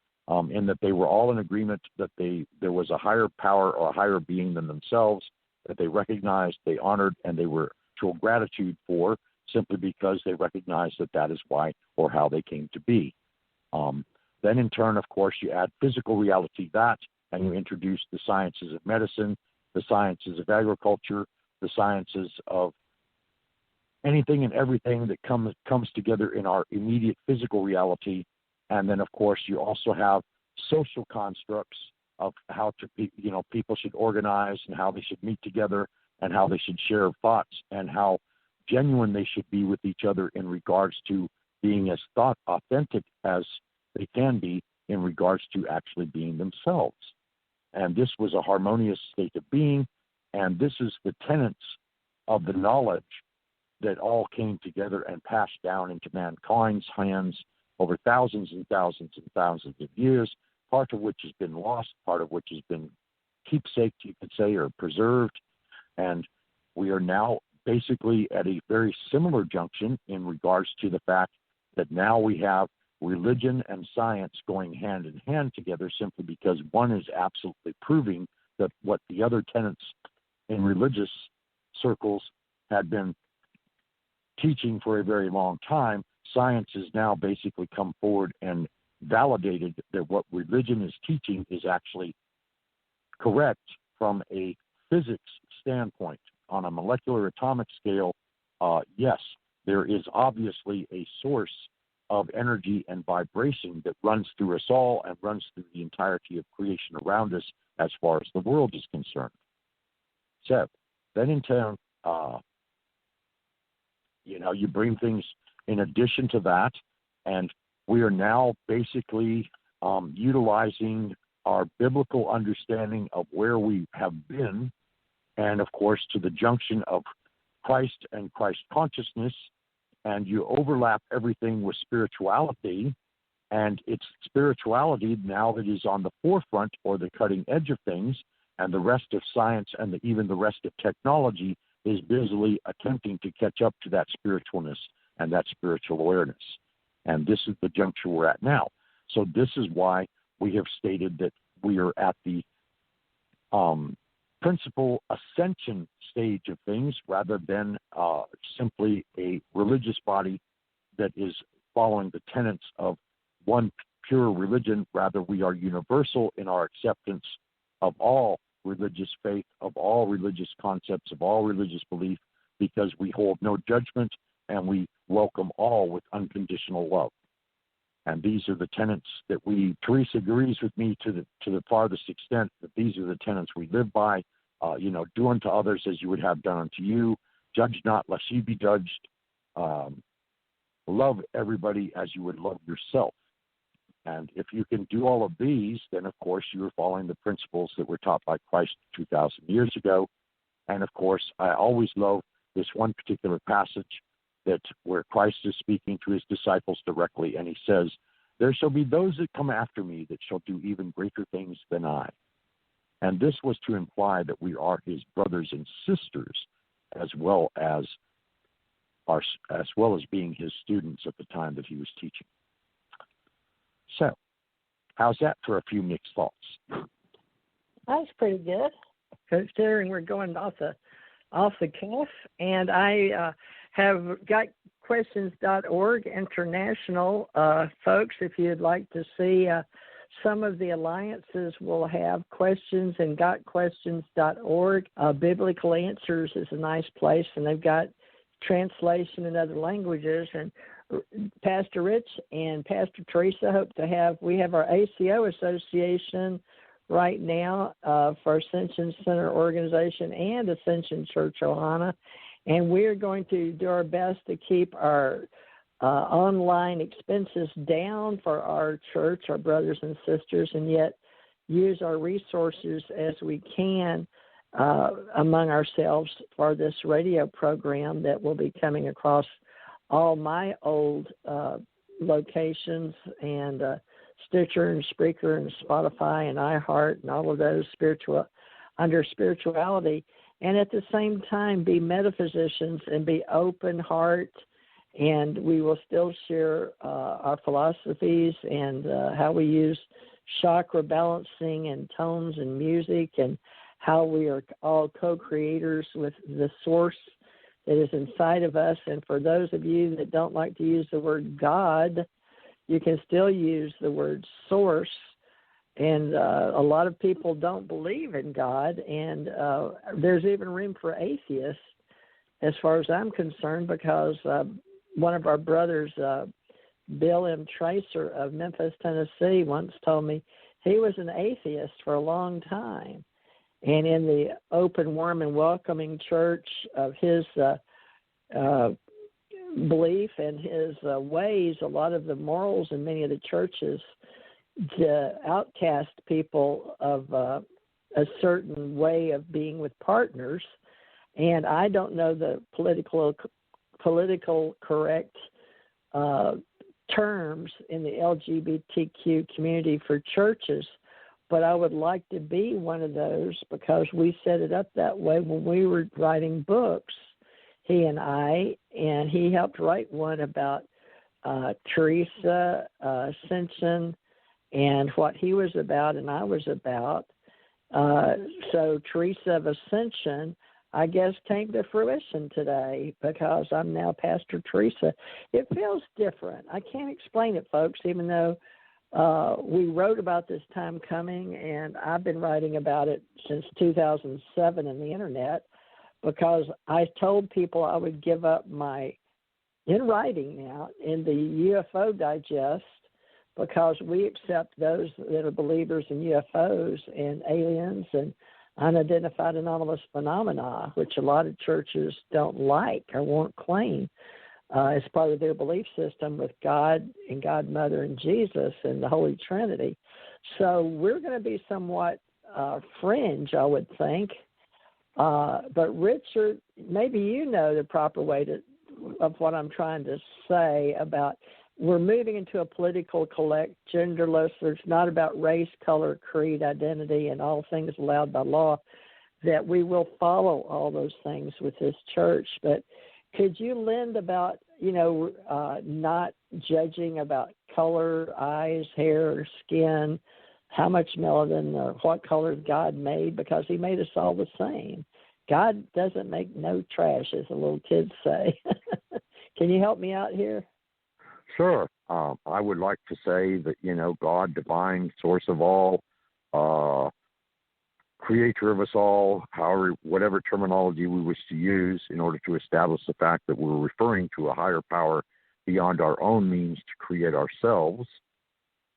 in that they were all in agreement that there was a higher power or a higher being than themselves that they recognized, they honored, and they were show gratitude for, simply because they recognized that that is why or how they came to be. Then in turn, of course, you add physical reality to that, and you introduce the sciences of medicine, the sciences of agriculture, the sciences of anything and everything that comes together in our immediate physical reality. And then, of course, you also have social constructs of how people should organize and how they should meet together and how they should share thoughts and how genuine they should be with each other in regards to being as authentic as they can be in regards to actually being themselves. And this was a harmonious state of being, and this is the tenets of the knowledge that all came together and passed down into mankind's hands over thousands and thousands and thousands of years, part of which has been lost, part of which has been keepsake, you could say, or preserved. And we are now basically at a very similar junction in regards to the fact that now we have religion and science going hand in hand together, simply because one is absolutely proving that what the other tenets in religious circles had been teaching for a very long time. Science has now basically come forward and validated that what religion is teaching is actually correct from a physics standpoint. On a molecular atomic scale, yes, there is obviously a source of energy and vibration that runs through us all and runs through the entirety of creation around us as far as the world is concerned. So then in turn, you bring things in addition to that, and we are now basically utilizing our biblical understanding of where we have been, and of course to the junction of Christ and Christ consciousness, and you overlap everything with spirituality, and it's spirituality now that is on the forefront or the cutting edge of things, and the rest of science and even the rest of technology is busily attempting to catch up to that spiritualness and that spiritual awareness. And this is the juncture we're at now. So this is why we have stated that we are at the principal ascension stage of things rather than simply a religious body that is following the tenets of one pure religion. Rather, we are universal in our acceptance of all religious faith, of all religious concepts, of all religious belief, because we hold no judgment and we welcome all with unconditional love. And these are the tenets that Teresa agrees with me to the farthest extent, that these are the tenets we live by. Do unto others as you would have done unto you. Judge not, lest ye be judged. Love everybody as you would love yourself. And if you can do all of these, then of course you are following the principles that were taught by Christ 2,000 years ago. And of course, I always love this one particular passage where Christ is speaking to his disciples directly, and he says, "There shall be those that come after me that shall do even greater things than I." And this was to imply that we are his brothers and sisters, as well as being his students at the time that he was teaching. So, how's that for a few mixed thoughts? That's pretty good, considering we're going off the cuff. And I have got questions.org international, folks. If you'd like to see some of the alliances, will have questions, and gotquestions.org. Biblical Answers is a nice place, and they've got translation in other languages. And Pastor Rich and Pastor Teresa we have our ACO Association right now for Ascension Center Organization and Ascension Church Ohana, and we're going to do our best to keep our online expenses down for our church, our brothers and sisters, and yet use our resources as we can among ourselves for this radio program that will be coming across all my old locations and Stitcher and Spreaker and Spotify and iHeart and all of those under spirituality, and at the same time be metaphysicians and be open heart, and we will still share our philosophies and how we use chakra balancing and tones and music, and how we are all co-creators with the source that is inside of us. And for those of you that don't like to use the word God, you can still use the word source. And a lot of people don't believe in God, and there's even room for atheists as far as I'm concerned, because one of our brothers, Bill M. Tracer of Memphis, Tennessee, once told me he was an atheist for a long time. And in the open, warm, and welcoming church of his belief and his ways, a lot of the morals in many of the churches outcast people of a certain way of being with partners. And I don't know the political correct terms in the LGBTQ community for churches, but I would like to be one of those, because we set it up that way when we were writing books, he and I, and he helped write one about Teresa, Ascension, and what he was about and I was about. So Teresa of Ascension, I guess, came to fruition today, because I'm now Pastor Teresa. It feels different. I can't explain it, folks, even though we wrote about this time coming, and I've been writing about it since 2007 in the internet, because I told people I would give up in writing now, in the UFO Digest, because we accept those that are believers in UFOs and aliens and unidentified anomalous phenomena, which a lot of churches don't like or won't claim as part of their belief system with God and God Mother and Jesus and the Holy Trinity. So we're going to be somewhat fringe, I would think. But Richard, maybe you know the proper way of what I'm trying to say about we're moving into a political collect, genderless. It's not about race, color, creed, identity, and all things allowed by law, that we will follow all those things with this church. But could you lend about, not judging about color, eyes, hair, skin, how much melanin or what color God made, because he made us all the same. God doesn't make no trash, as the little kids say. Can you help me out here? Sure. I would like to say that, God, divine source of all, creator of us all, however, whatever terminology we wish to use in order to establish the fact that we're referring to a higher power beyond our own means to create ourselves,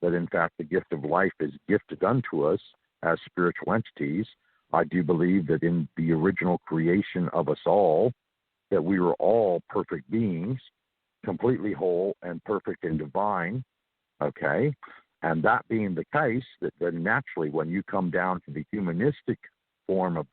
that in fact the gift of life is gifted unto us as spiritual entities. I do believe that in the original creation of us all, that we were all perfect beings, completely whole and perfect and divine, okay? And that being the case, that then naturally when you come down to the humanistic form of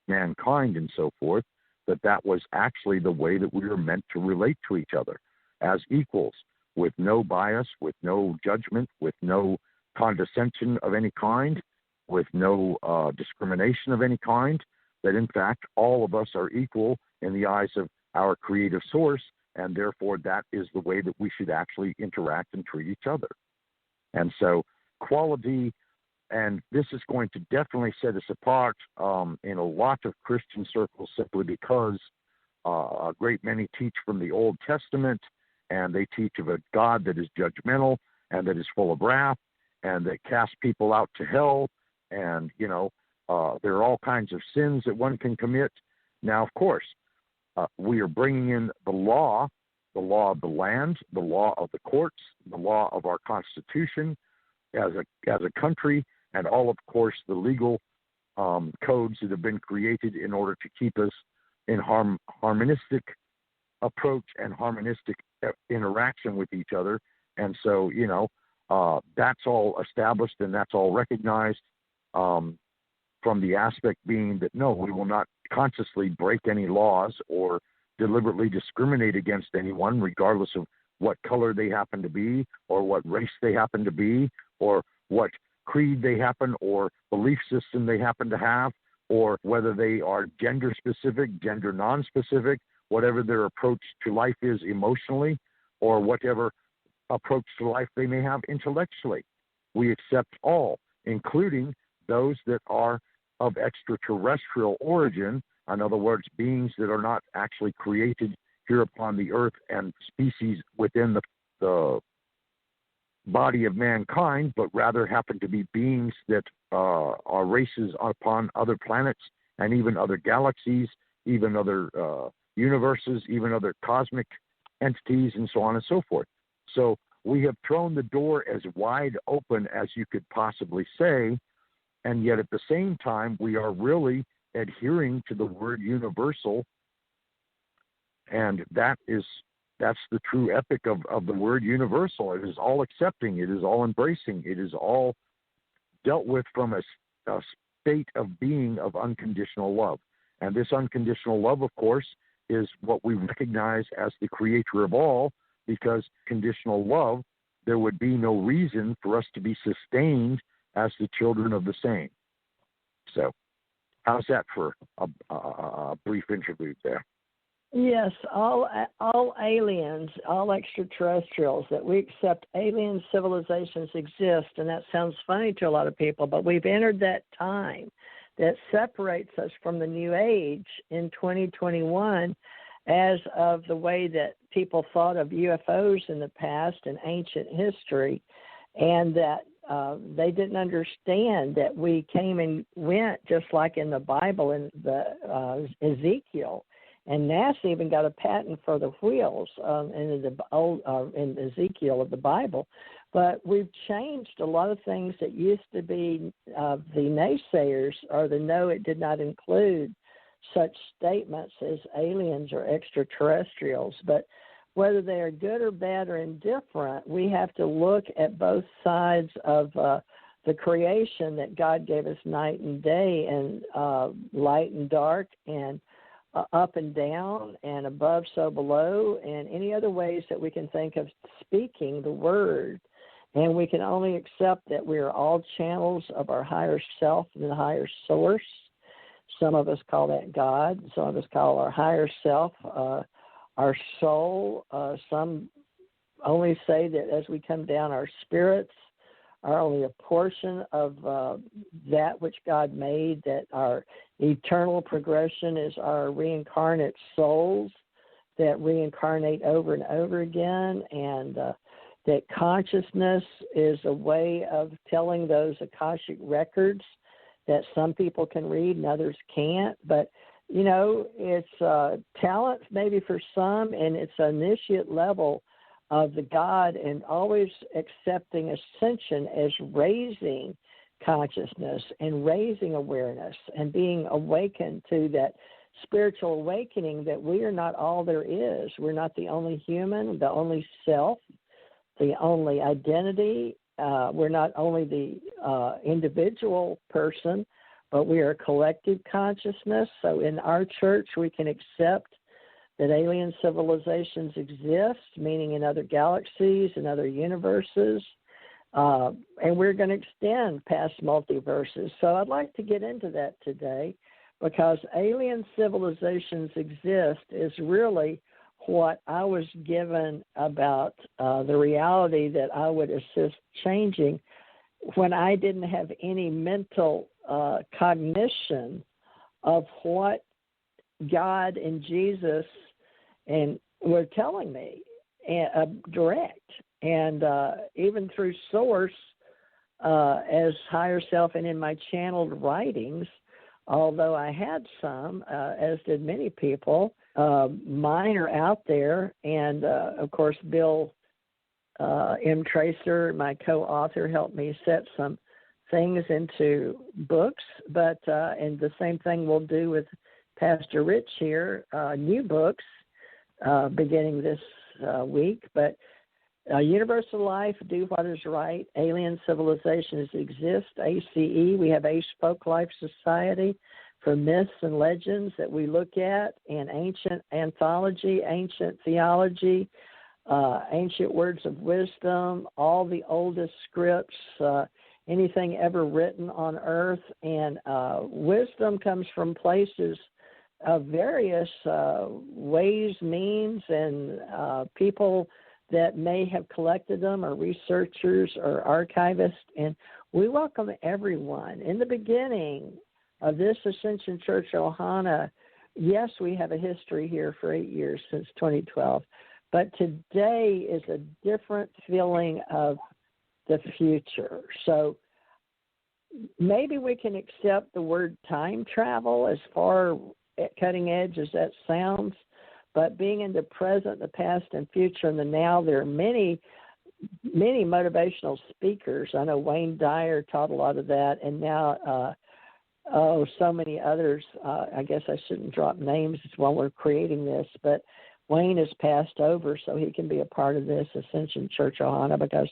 mankind and so forth, that was actually the way that we were meant to relate to each other as equals, with no bias, with no judgment, with no condescension of any kind, with no discrimination of any kind, that in fact all of us are equal in the eyes of our creative source, and therefore that is the way that we should actually interact and treat each other. And so quality, and this is going to definitely set us apart in a lot of Christian circles, simply because a great many teach from the Old Testament, and they teach of a God that is judgmental and that is full of wrath and that casts people out to hell. And, there are all kinds of sins that one can commit. Now, of course, we are bringing in the law of the land, the law of the courts, the law of our Constitution as a country, and all, of course, the legal codes that have been created in order to keep us in harmonistic approach and harmonistic interaction with each other. And so, that's all established and that's all recognized. from the aspect being that, no, we will not consciously break any laws or deliberately discriminate against anyone, regardless of what color they happen to be, or what race they happen to be, or what creed they happen or belief system they happen to have, or whether they are gender specific, gender non-specific, whatever their approach to life is emotionally, or whatever approach to life they may have intellectually. We accept all, including those that are of extraterrestrial origin, in other words, beings that are not actually created here upon the earth and species within the body of mankind, but rather happen to be beings that are races upon other planets and even other galaxies, even other universes, even other cosmic entities, and so on and so forth. So we have thrown the door as wide open as you could possibly say, and yet at the same time, we are really adhering to the word universal, and that's the true epic of the word universal. It is all accepting. It is all embracing. It is all dealt with from a state of being of unconditional love. And this unconditional love, of course, is what we recognize as the creator of all, because conditional love, there would be no reason for us to be sustained as the children of the same. So how's that for a brief interlude there? Yes, all aliens, all extraterrestrials, that we accept alien civilizations exist, and that sounds funny to a lot of people, but we've entered that time that separates us from the new age in 2021 as of the way that people thought of UFOs in the past and ancient history, and that they didn't understand that we came and went just like in the Bible in the Ezekiel. And NASA even got a patent for the wheels in Ezekiel of the Bible. But we've changed a lot of things that used to be the naysayers or the no, it did not include such statements as aliens or extraterrestrials. But whether they are good or bad or indifferent, we have to look at both sides of the creation that God gave us night and day, and light and dark, and up and down, and above so below, and any other ways that we can think of speaking the word. And we can only accept that we are all channels of our higher self and the higher source. Some of us call that God. Some of us call our higher self our soul. Some only say that as we come down, our spirits are only a portion of that which God made, that our eternal progression is our reincarnate souls that reincarnate over and over again, and that consciousness is a way of telling those Akashic records that some people can read and others can't. But, you know, it's talent maybe for some, and it's an initiate level of the God, and always accepting ascension as raising consciousness and raising awareness and being awakened to that spiritual awakening that we are not all there is. We're not the only human, the only self, the only identity. We're not only the individual person, but we are a collective consciousness. So in our church, we can accept that alien civilizations exist, meaning in other galaxies and other universes, and we're going to extend past multiverses. So I'd like to get into that today, because alien civilizations exist is really what I was given about the reality that I would assist changing when I didn't have any mental cognition of what God and Jesus and were telling me direct, and even through source as higher self, and in my channeled writings, although I had some, as did many people. Mine are out there, and of course Bill M. Tracer, my co-author, helped me set some things into books, but and the same thing we'll do with Pastor Rich here, new books beginning this week. But Universal life, do what is right. Alien civilizations exist. ACE, we have Ace Folk Life Society for myths and legends that we look at, and ancient anthology, ancient theology, ancient words of wisdom, all the oldest scripts, anything ever written on earth. And wisdom comes from places of various ways, means, and people that may have collected them, or researchers or archivists. And we welcome everyone. In the beginning of this Ascension Church Ohana, yes, we have a history here for 8 years, since 2012, but today is a different feeling of the future. So maybe we can accept the word time travel, as far at cutting edge as that sounds, but being in the present, the past, and future, and the now, there are many motivational speakers. I know Wayne Dyer taught a lot of that, and now so many others. I guess I shouldn't drop names while we're creating this, but Wayne has passed over, so he can be a part of this Ascension Church Ohana, because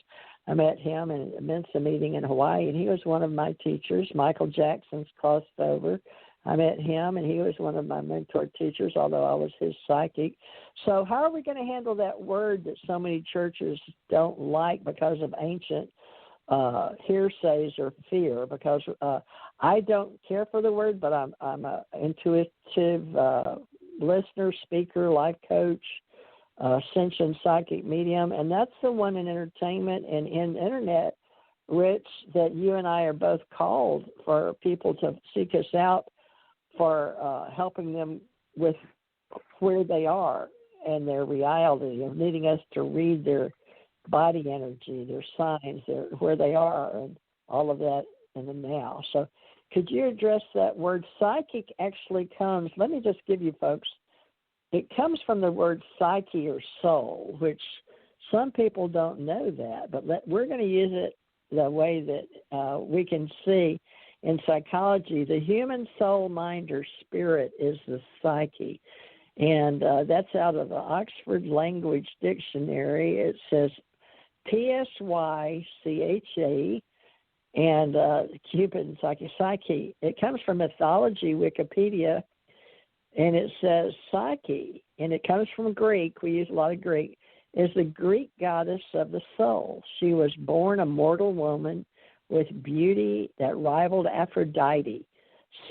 I met him in a Mensa meeting in Hawaii, and he was one of my teachers. Michael Jackson's crossed over. I met him, and he was one of my mentor teachers, although I was his psychic. So how are we going to handle that word that so many churches don't like because of ancient hearsays or fear? Because I don't care for the word, but I'm an intuitive listener, speaker, life coach, Ascension psychic medium, and that's the one in entertainment and in internet, Rich, that you and I are both called for people to seek us out for helping them with where they are and their reality, of needing us to read their body energy, their signs, where they are, and all of that in the now. So could you address that word? Psychic actually comes, let me just give you folks, it comes from the word psyche or soul, which some people don't know that, but we're going to use it the way that we can see. In psychology, the human soul, mind, or spirit is the psyche. And that's out of the Oxford Language Dictionary. It says Psyche, and Cupid, psyche. It comes from mythology, Wikipedia, and it says Psyche, and it comes from Greek. We use a lot of Greek. Is the Greek goddess of the soul. She was born a mortal woman with beauty that rivaled Aphrodite.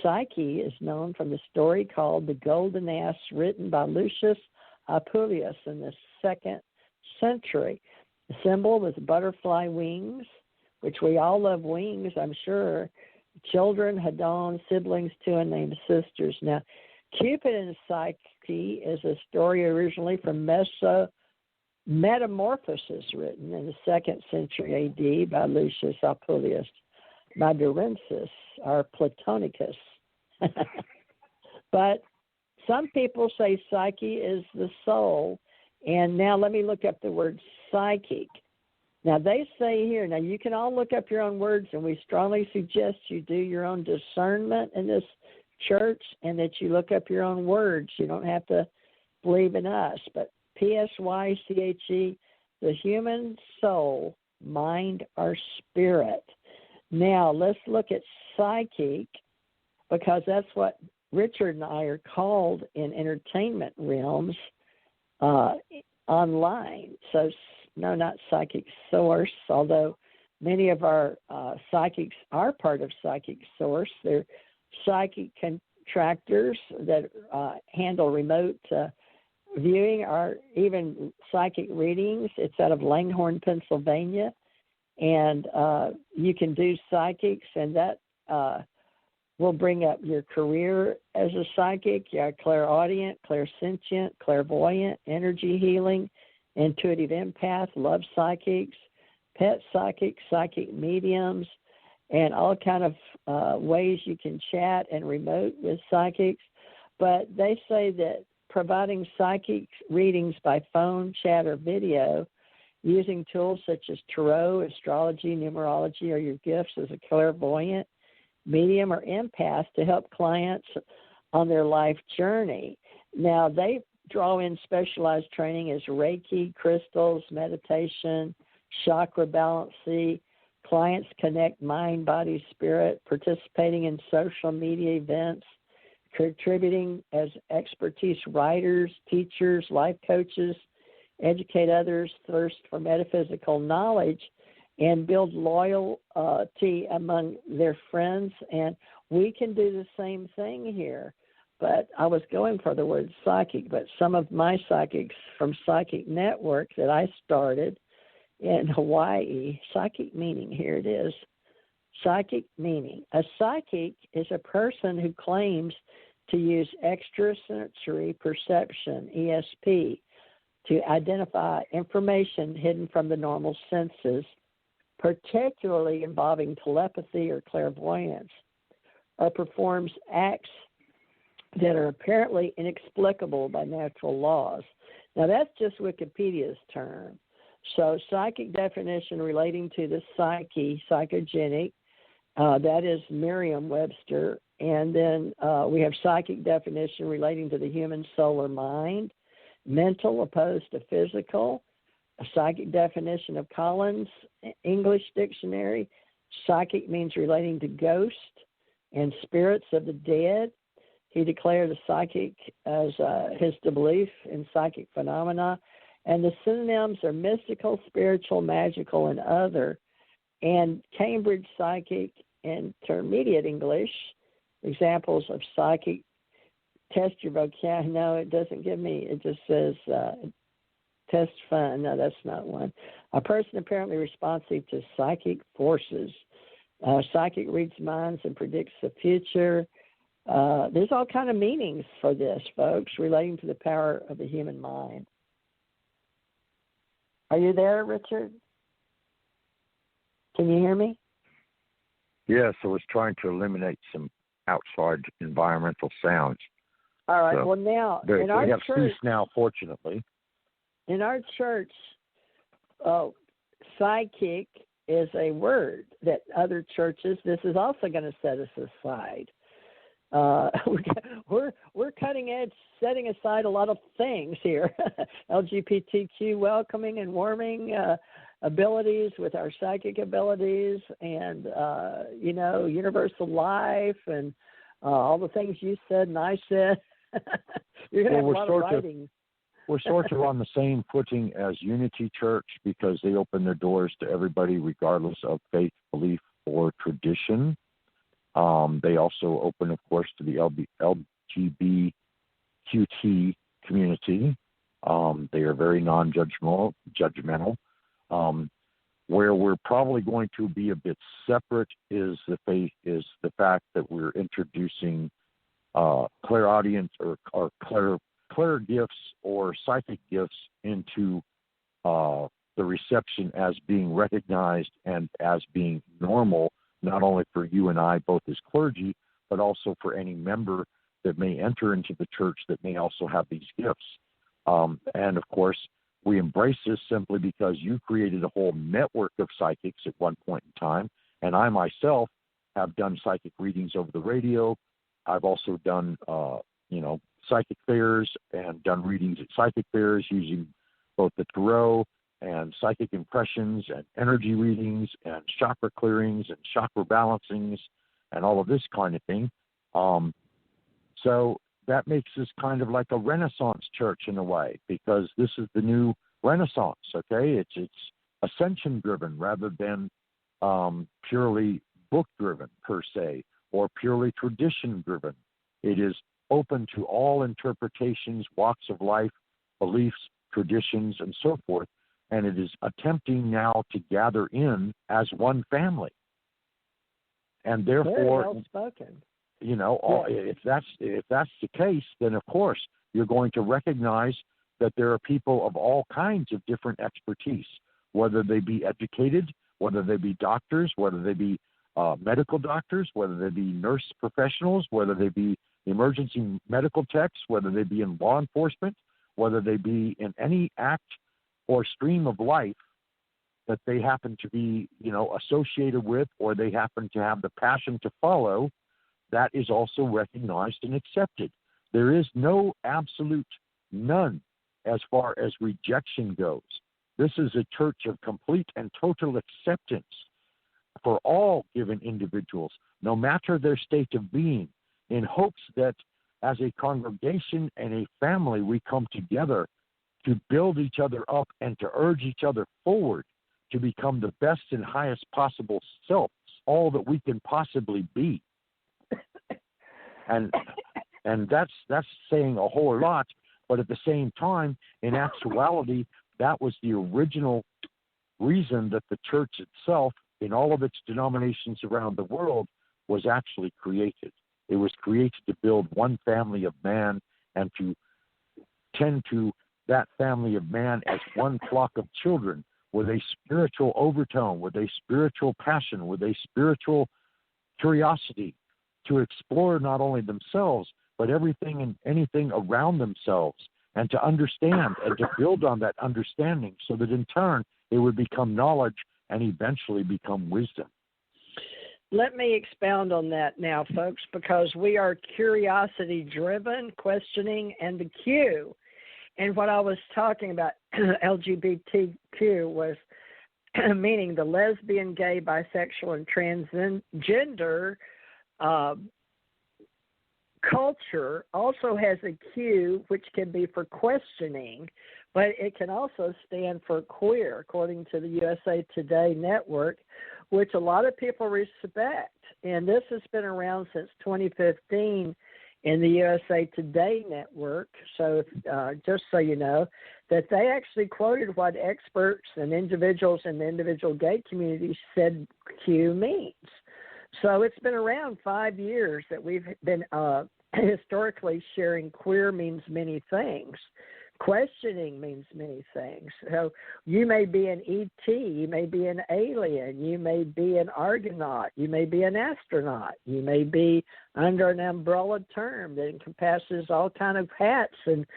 Psyche is known from the story called The Golden Ass, written by Lucius Apuleius in the 2nd century. The symbol was butterfly wings, which we all love wings, I'm sure. Children had owned siblings too, and named sisters. Now, Cupid and Psyche is a story originally from Metamorphosis, written in the 2nd century A.D. by Lucius Apuleius, by Dorensis, or Platonicus. But some people say psyche is the soul. And now let me look up the word psychic. Now they say here, now you can all look up your own words, and we strongly suggest you do your own discernment in this church and that you look up your own words. You don't have to believe in us, but Psyche, the human soul, mind, or spirit. Now, let's look at psychic, because that's what Richard and I are called in entertainment realms online. So, no, not psychic source, although many of our psychics are part of psychic source. They're psychic contractors that handle remote viewing, or even psychic readings. It's out of Langhorne, Pennsylvania, and you can do psychics, and that will bring up your career as a psychic, clairaudient, clairsentient, clairvoyant, energy healing, intuitive empath, love psychics, pet psychics, psychic mediums, and all kind of ways you can chat and remote with psychics. But they say that providing psychic readings by phone, chat, or video, using tools such as tarot, astrology, numerology, or your gifts as a clairvoyant, medium, or empath to help clients on their life journey. Now, they draw in specialized training is Reiki, crystals, meditation, chakra balancing. Clients connect mind, body, spirit, participating in social media events, contributing as expertise writers, teachers, life coaches, educate others, thirst for metaphysical knowledge, and build loyalty among their friends. And we can do the same thing here. But I was going for the word psychic, but some of my psychics from Psychic Network that I started in Hawaii, psychic meaning, here it is. Psychic meaning. A psychic is a person who claims to use extrasensory perception, ESP, to identify information hidden from the normal senses, particularly involving telepathy or clairvoyance, or performs acts that are apparently inexplicable by natural laws. Now, that's just Wikipedia's term. So psychic definition relating to the psyche, psychogenic, that is Merriam-Webster. And then we have psychic definition relating to the human soul or mind, mental opposed to physical, a psychic definition of Collins English Dictionary. Psychic means relating to ghosts and spirits of the dead. He declared a psychic as his belief in psychic phenomena. And the synonyms are mystical, spiritual, magical, and other. And Cambridge Psychic Intermediate English, examples of psychic, test your vocabulary. No, it doesn't give me, it just says test fun. No, that's not one. A person apparently responsive to psychic forces. Psychic reads minds and predicts the future. There's all kind of meanings for this, folks, relating to the power of the human mind. Are you there, Richard? Can you hear me? Yes, I was trying to eliminate some outside environmental sounds. All right. So well, now in our we have church, ceased now, fortunately. In our church, psychic is a word that other churches. This is also going to set us aside. We're cutting edge, setting aside a lot of things here. LGBTQ welcoming and warming abilities with our psychic abilities, and universal life, and all the things you said and I said. You're going to have a lot of writing. We're sort of on the same footing as Unity Church because they open their doors to everybody regardless of faith, belief, or tradition. They also open, of course, to the LGBTQT community. They are very non-judgmental. Where we're probably going to be a bit separate is the fact that we're introducing clairaudience or clair gifts or psychic gifts into the reception as being recognized and as being normal, not only for you and I, both as clergy, but also for any member that may enter into the church that may also have these gifts. And, of course, we embrace this simply because you created a whole network of psychics at one point in time, and I myself have done psychic readings over the radio. I've also done, psychic fairs and done readings at psychic fairs using both the tarot and psychic impressions and energy readings and chakra clearings and chakra balancings and all of this kind of thing. So that makes this kind of like a Renaissance church in a way, because this is the new Renaissance, okay? It's ascension-driven rather than purely book-driven per se, or purely tradition-driven. It is open to all interpretations, walks of life, beliefs, traditions, and so forth, and it is attempting now to gather in as one family. And therefore, very well spoken. If that's the case, then of course you're going to recognize that there are people of all kinds of different expertise, whether they be educated, whether they be doctors, whether they be medical doctors, whether they be nurse professionals, whether they be emergency medical techs, whether they be in law enforcement, whether they be in any act or stream of life that they happen to be, associated with, or they happen to have the passion to follow. That is also recognized and accepted. There is no absolute, truth None as far as rejection goes. This is a church of complete and total acceptance for all given individuals, no matter their state of being, in hopes that as a congregation and a family, we come together to build each other up and to urge each other forward to become the best and highest possible selves, all that we can possibly be. And that's saying a whole lot, but at the same time, in actuality, that was the original reason that the church itself, in all of its denominations around the world, was actually created. It was created to build one family of man and to tend to that family of man as one flock of children with a spiritual overtone, with a spiritual passion, with a spiritual curiosity to explore not only themselves, but everything and anything around themselves, and to understand and to build on that understanding so that in turn it would become knowledge and eventually become wisdom. Let me expound on that now, folks, because we are curiosity-driven, questioning, and the Q. And what I was talking about, LGBTQ, was meaning the lesbian, gay, bisexual, and transgender culture also has a Q, which can be for questioning, but it can also stand for queer, according to the USA Today network, which a lot of people respect. And this has been around since 2015 in the USA Today network. So just so you know, that they actually quoted what experts and individuals in the individual gay community said Q means. So it's been around 5 years that we've been historically sharing queer means many things. Questioning means many things. So you may be an ET, you may be an alien, you may be an Argonaut, you may be an astronaut, you may be under an umbrella term that encompasses all kind of hats. And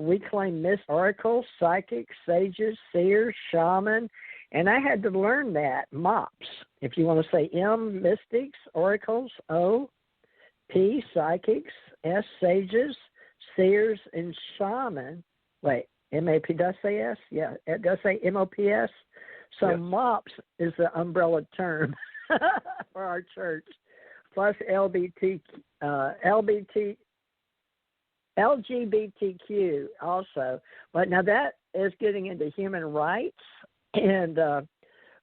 we claim oracles, psychics, sages, seers, shaman, and I had to learn that, MOPS. If you want to say M, mystics, oracles, O, P, psychics, S, sages, seers, and shaman. Wait, M-A-P, does say S? Yeah, it does say M-O-P-S. So yes. MOPS is the umbrella term for our church, plus LGBTQ also. But now that is getting into human rights, and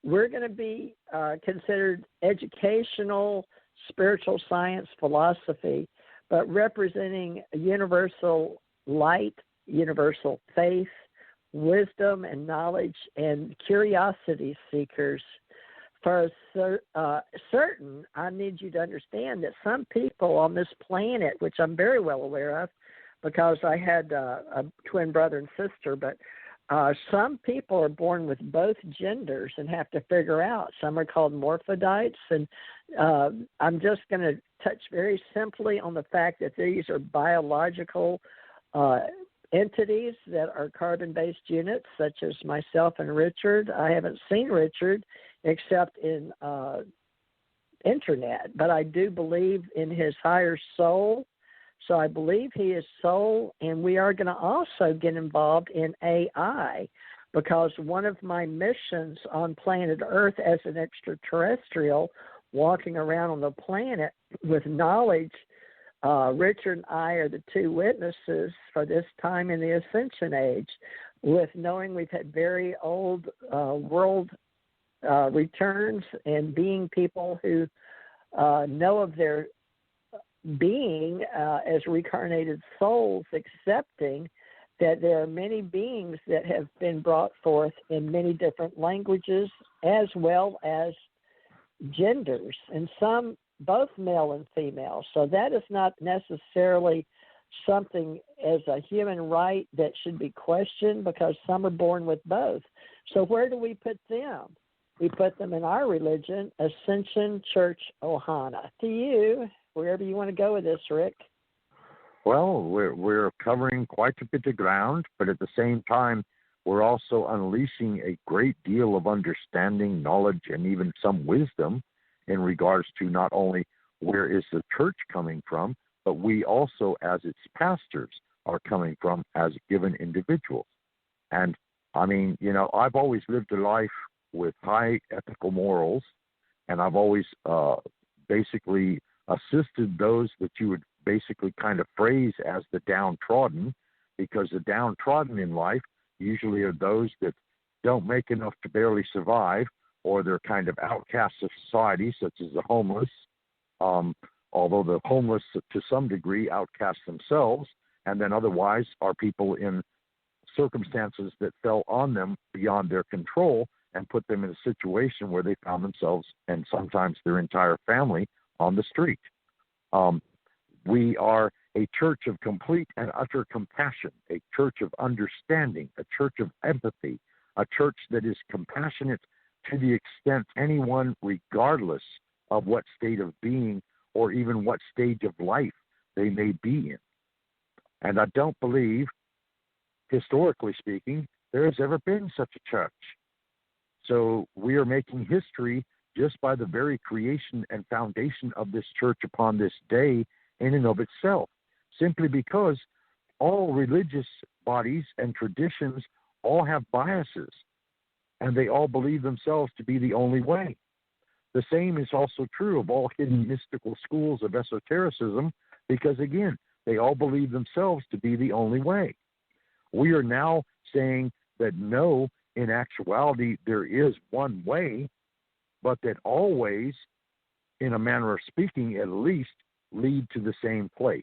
we're going to be considered educational, spiritual science, philosophy, but representing universal light, universal faith, wisdom and knowledge, and curiosity seekers. For certain, I need you to understand that some people on this planet, which I'm very well aware of because I had a twin brother and sister, but some people are born with both genders and have to figure out. Some are called morphodites, and I'm just going to touch very simply on the fact that these are biological entities that are carbon-based units, such as myself and Richard. I haven't seen Richard except in internet, but I do believe in his higher soul. So I believe he is soul, and we are going to also get involved in AI, because one of my missions on planet Earth as an extraterrestrial walking around on the planet with knowledge, Richard and I are the two witnesses for this time in the Ascension Age, with knowing we've had very old world returns and being people who know of their being as reincarnated souls, accepting that there are many beings that have been brought forth in many different languages as well as genders, and some both male and female. So that is not necessarily something as a human right that should be questioned, because some are born with both. So where do we put them? We put them in our religion, Ascension Church Ohana. To you, wherever you want to go with this, Rick. Well, we're covering quite a bit of ground, but at the same time, we're also unleashing a great deal of understanding, knowledge, and even some wisdom in regards to not only where is the church coming from, but we also, as its pastors, are coming from as given individuals. And I mean, I've always lived a life with high ethical morals, and I've always basically assisted those that you would basically kind of phrase as the downtrodden, because the downtrodden in life usually are those that don't make enough to barely survive, or they're kind of outcasts of society, such as the homeless, although the homeless to some degree outcast themselves, and then otherwise are people in circumstances that fell on them beyond their control and put them in a situation where they found themselves and sometimes their entire family on the street. We are a church of complete and utter compassion, a church of understanding, a church of empathy, a church that is compassionate to the extent anyone, regardless of what state of being or even what stage of life they may be in. And I don't believe, historically speaking, there has ever been such a church. So we are making history just by the very creation and foundation of this church upon this day in and of itself, simply because all religious bodies and traditions all have biases, and they all believe themselves to be the only way. The same is also true of all hidden mystical schools of esotericism, because, again, they all believe themselves to be the only way. We are now saying that no, in actuality, there is one way, but that all ways, in a manner of speaking at least, lead to the same place.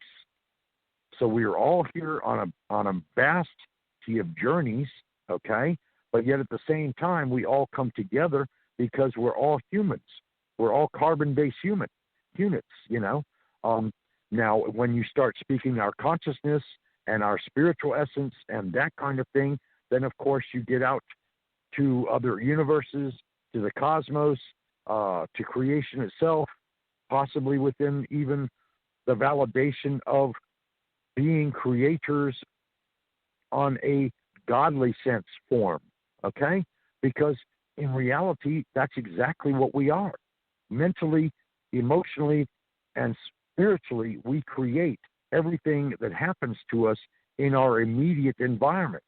So we are all here on a vasty of journeys, okay? But yet at the same time, we all come together because we're all humans. We're all carbon-based units, Now, when you start speaking our consciousness and our spiritual essence and that kind of thing, then of course you get out to other universes, to the cosmos, to creation itself, possibly within even the validation of being creators on a godly sense form, okay? Because in reality, that's exactly what we are. Mentally, emotionally, and spiritually, we create everything that happens to us in our immediate environment.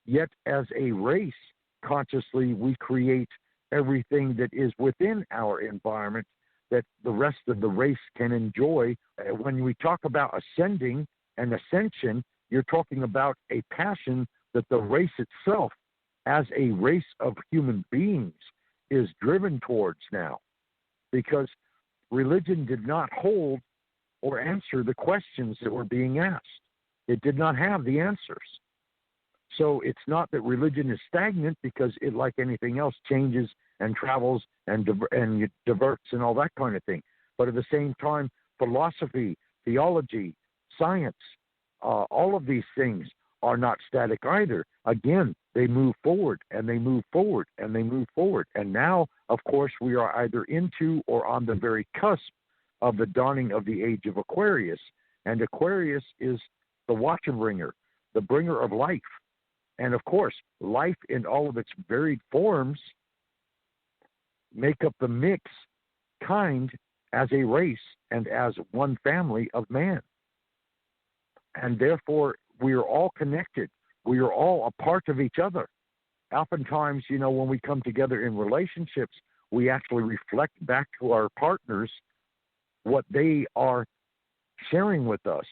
Yet as a race, consciously, we create everything that is within our environment that the rest of the race can enjoy. When we talk about ascending and ascension, you're talking about a passion that the race itself, as a race of human beings, is driven towards now. Because religion did not hold or answer the questions that were being asked. It did not have the answers. So it's not that religion is stagnant, because it, like anything else, changes and travels and diverts and all that kind of thing. But at the same time, philosophy, theology, science, all of these things are not static either. Again, they move forward and they move forward and they move forward. And now, of course, we are either into or on the very cusp of the dawning of the age of Aquarius. And Aquarius is the watcher bringer, the bringer of life. And of course, life in all of its varied forms make up the mix kind as a race and as one family of man. And therefore, we are all connected. We are all a part of each other. Oftentimes, when we come together in relationships, we actually reflect back to our partners what they are sharing with us,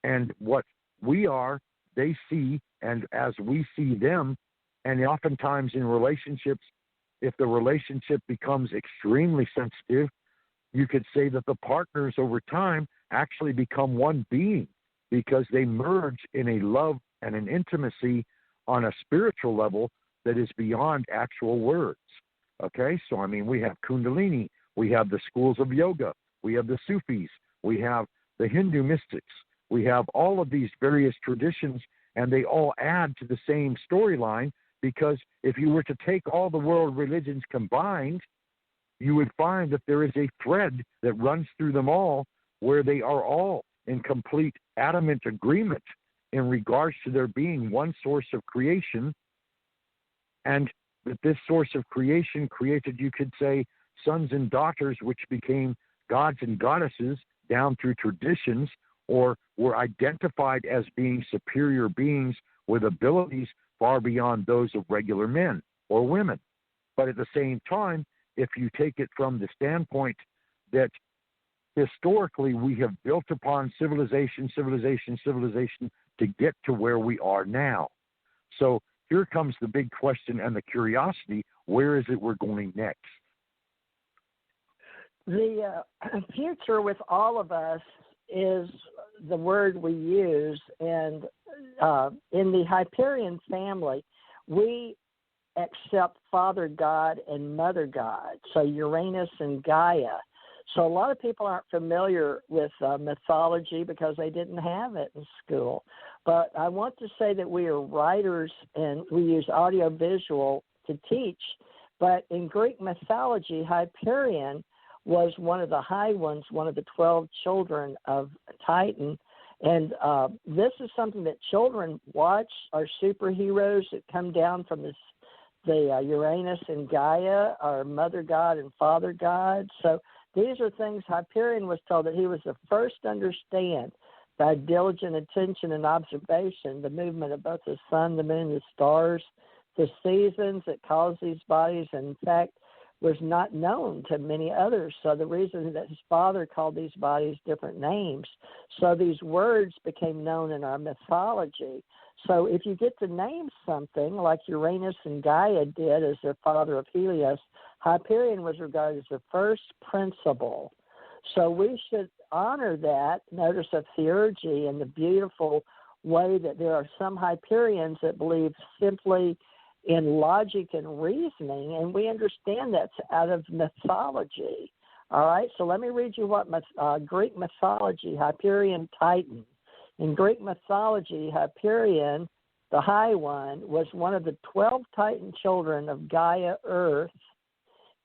and what we are, they see, and as we see them. And oftentimes in relationships, if the relationship becomes extremely sensitive, you could say that the partners over time actually become one being, because they merge in a love and an intimacy on a spiritual level that is beyond actual words. Okay, so we have Kundalini, we have the schools of yoga, we have the Sufis, we have the Hindu mystics, we have all of these various traditions, and they all add to the same storyline, because if you were to take all the world religions combined, you would find that there is a thread that runs through them all, where they are all in complete adamant agreement in regards to there being one source of creation, and that this source of creation created, you could say, sons and daughters which became gods and goddesses down through traditions, or we're identified as being superior beings with abilities far beyond those of regular men or women. But at the same time, if you take it from the standpoint that historically we have built upon civilization to get to where we are now. So here comes the big question and the curiosity, where is it we're going next? The future with all of us is the word we use, and in the Hyperion family, we accept Father God and Mother God, so Uranus and Gaia. So a lot of people aren't familiar with mythology because they didn't have it in school. But I want to say that we are writers and we use audiovisual to teach. But in Greek mythology, Hyperion was one of the high ones, one of the 12 children of Titan. And this is something that children watch, are superheroes that come down from the Uranus and Gaia, our Mother God and Father God. So these are things Hyperion was told that he was the first to understand by diligent attention and observation the movement of both the sun, the moon, the stars, the seasons that cause these bodies, and in fact was not known to many others. So the reason that his father called these bodies different names, so these words became known in our mythology. So if you get to name something like Uranus and Gaia did as their father of Helios, Hyperion was regarded as the first principle. So we should honor that. Notice of theurgy and the beautiful way that there are some Hyperions that believe simply in logic and reasoning, and we understand that's out of mythology. All right, so let me read you what Greek mythology, Hyperion Titan. In Greek mythology, Hyperion, the High One, was one of the 12 Titan children of Gaia, Earth,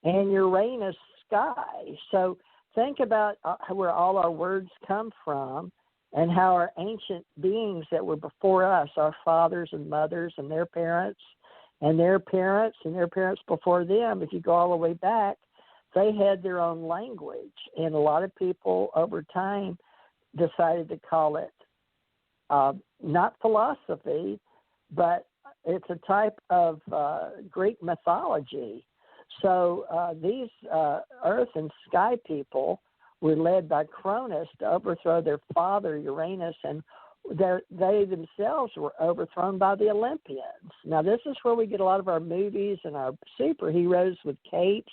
and Uranus, Sky. So think about where all our words come from and how our ancient beings that were before us, our fathers and mothers and their parents and their parents and their parents before them, if you go all the way back, they had their own language. And a lot of people over time decided to call it not philosophy, but it's a type of Greek mythology. So these earth and sky people were led by Cronus to overthrow their father, Uranus, and they themselves were overthrown by the Olympians. Now, this is where we get a lot of our movies and our superheroes with capes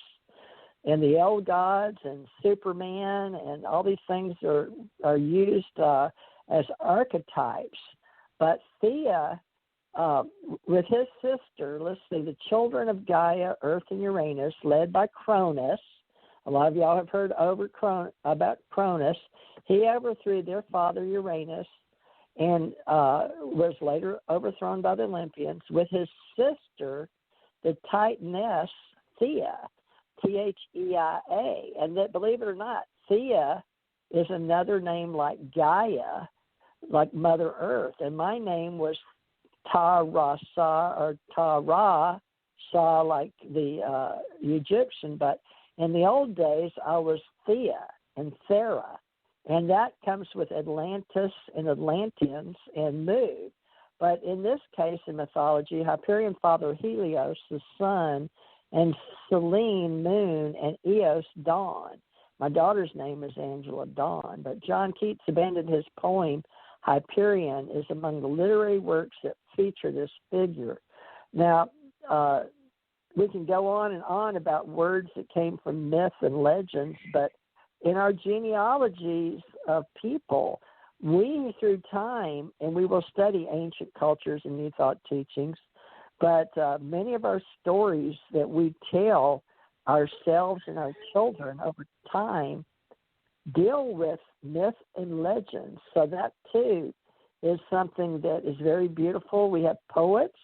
and the old gods and Superman, and all these things are used as archetypes. But Thea, with his sister, let's see, the children of Gaia, Earth, and Uranus, led by Cronus. A lot of y'all have heard about Cronus. He overthrew their father, Uranus, and was later overthrown by the Olympians, with his sister, the Titaness, Thea, Theia. And that, believe it or not, Thea is another name like Gaia, like Mother Earth. And my name was Ta-Ra-Sa, or Ta-Ra-Sa, like the Egyptian. But in the old days, I was Thea and Thera. And that comes with Atlantis and Atlanteans and Mu. But in this case, in mythology, Hyperion father Helios, the sun, and Selene, moon, and Eos, dawn. My daughter's name is Angela Dawn. But John Keats abandoned his poem, Hyperion, is among the literary works that feature this figure. Now, we can go on and on about words that came from myth and legends, but in our genealogies of people, we, through time, and we will study ancient cultures and New Thought teachings, but many of our stories that we tell ourselves and our children over time deal with myth and legends. So that, too, is something that is very beautiful. We have poets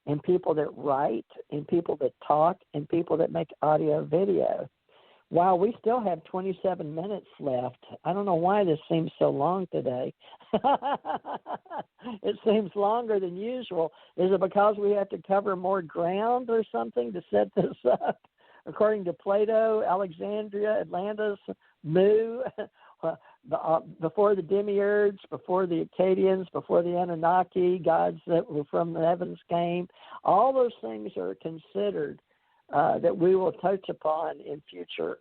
and people that write and people that talk and people that make audio video. Wow, we still have 27 minutes left. I don't know why this seems so long today. It seems longer than usual. Is it because we have to cover more ground or something to set this up? According to Plato, Alexandria, Atlantis, Mu. before the demiurge, before the Akkadians, before the Anunnaki, gods that were from the heavens came. All those things are considered that we will touch upon in future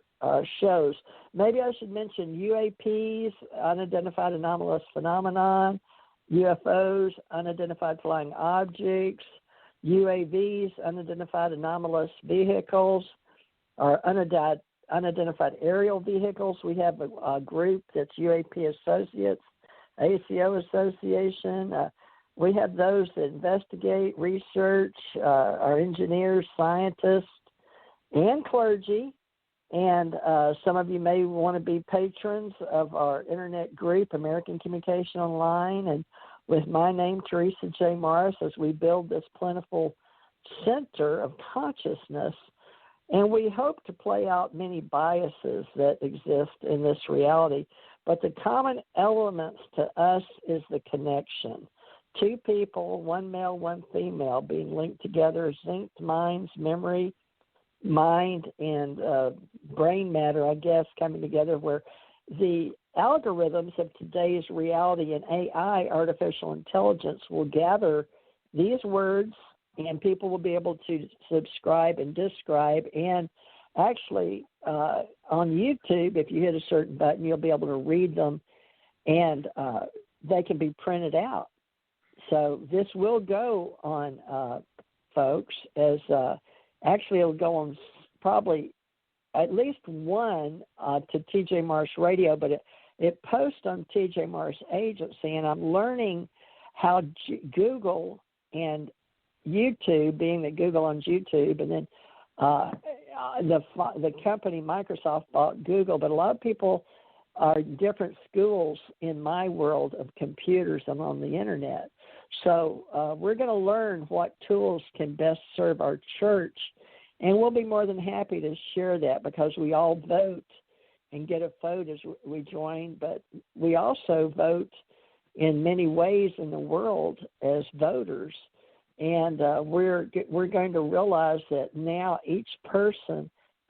shows. Maybe I should mention UAPs, unidentified anomalous phenomenon, UFOs, unidentified flying objects, UAVs, unidentified anomalous vehicles, or unidentified aerial vehicles. We have a group that's UAP Associates, ACO Association. We have those that investigate, research, our engineers, scientists, and clergy. And some of you may want to be patrons of our internet group, American Communication Online, and with my name, Teresa J. Morris, as we build this plentiful center of consciousness. And we hope to play out many biases that exist in this reality. But the common elements to us is the connection. Two people, one male, one female, being linked together, synced minds, memory, mind, and brain matter, I guess, coming together, where the algorithms of today's reality and AI, artificial intelligence, will gather these words, and people will be able to subscribe and describe. And actually, on YouTube, if you hit a certain button, you'll be able to read them, and they can be printed out. So this will go on, folks, as actually it'll go on probably at least one to TJ Marsh Radio, but it posts on TJ Marsh Agency, and I'm learning how Google and YouTube, being that Google owns YouTube, and then the company Microsoft bought Google, but a lot of people are different schools in my world of computers and on the internet. So we're going to learn what tools can best serve our church, and we'll be more than happy to share that, because we all vote and get a vote as we join, but we also vote in many ways in the world as voters. And we're going to realize that now each person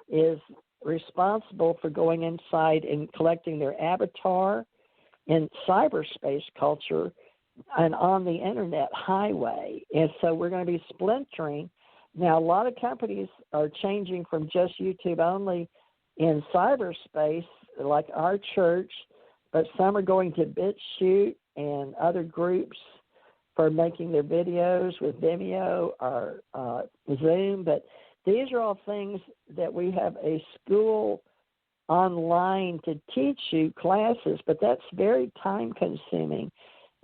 is responsible for going inside and collecting their avatar in cyberspace culture and on the internet highway. And so we're going to be splintering. Now, a lot of companies are changing from just YouTube only in cyberspace, like our church, but some are going to BitChute and other groups for making their videos with Vimeo or Zoom. But these are all things that we have a school online to teach you classes, but that's very time-consuming.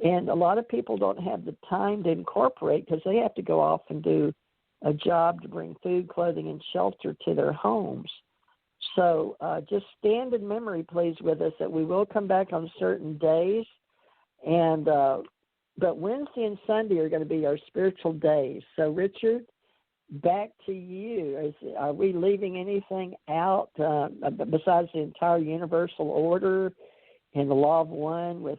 And a lot of people don't have the time to incorporate because they have to go off and do a job to bring food, clothing, and shelter to their homes. So just stand in memory, please, with us that we will come back on certain days. And but Wednesday and Sunday are going to be our spiritual days. So, Richard, back to you. Are we leaving anything out besides the entire universal order and the law of one with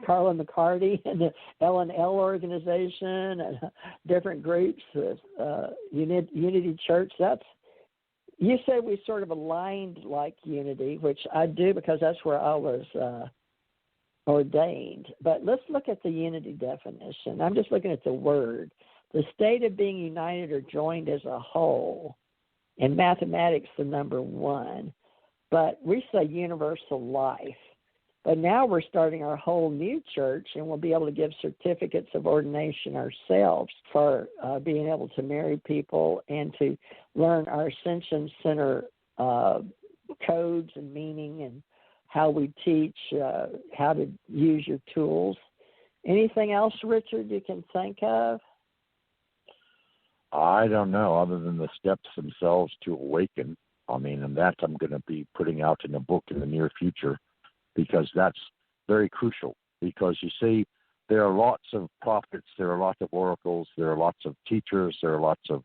Carla McCarty and the L&L organization and different groups with Unity Church? You said we sort of aligned like Unity, which I do because that's where I was ordained. But let's look at the unity definition. I'm just looking at the word. The state of being united or joined as a whole. In mathematics, the number one. But we say universal life. But now we're starting our whole new church, and we'll be able to give certificates of ordination ourselves for being able to marry people and to learn our Ascension Center codes and meaning and how we teach how to use your tools. Anything else, Richard, you can think of? I don't know, other than the steps themselves to awaken. I mean, and that I'm going to be putting out in a book in the near future, because that's very crucial. Because you see, there are lots of prophets, there are lots of oracles, there are lots of teachers, there are lots of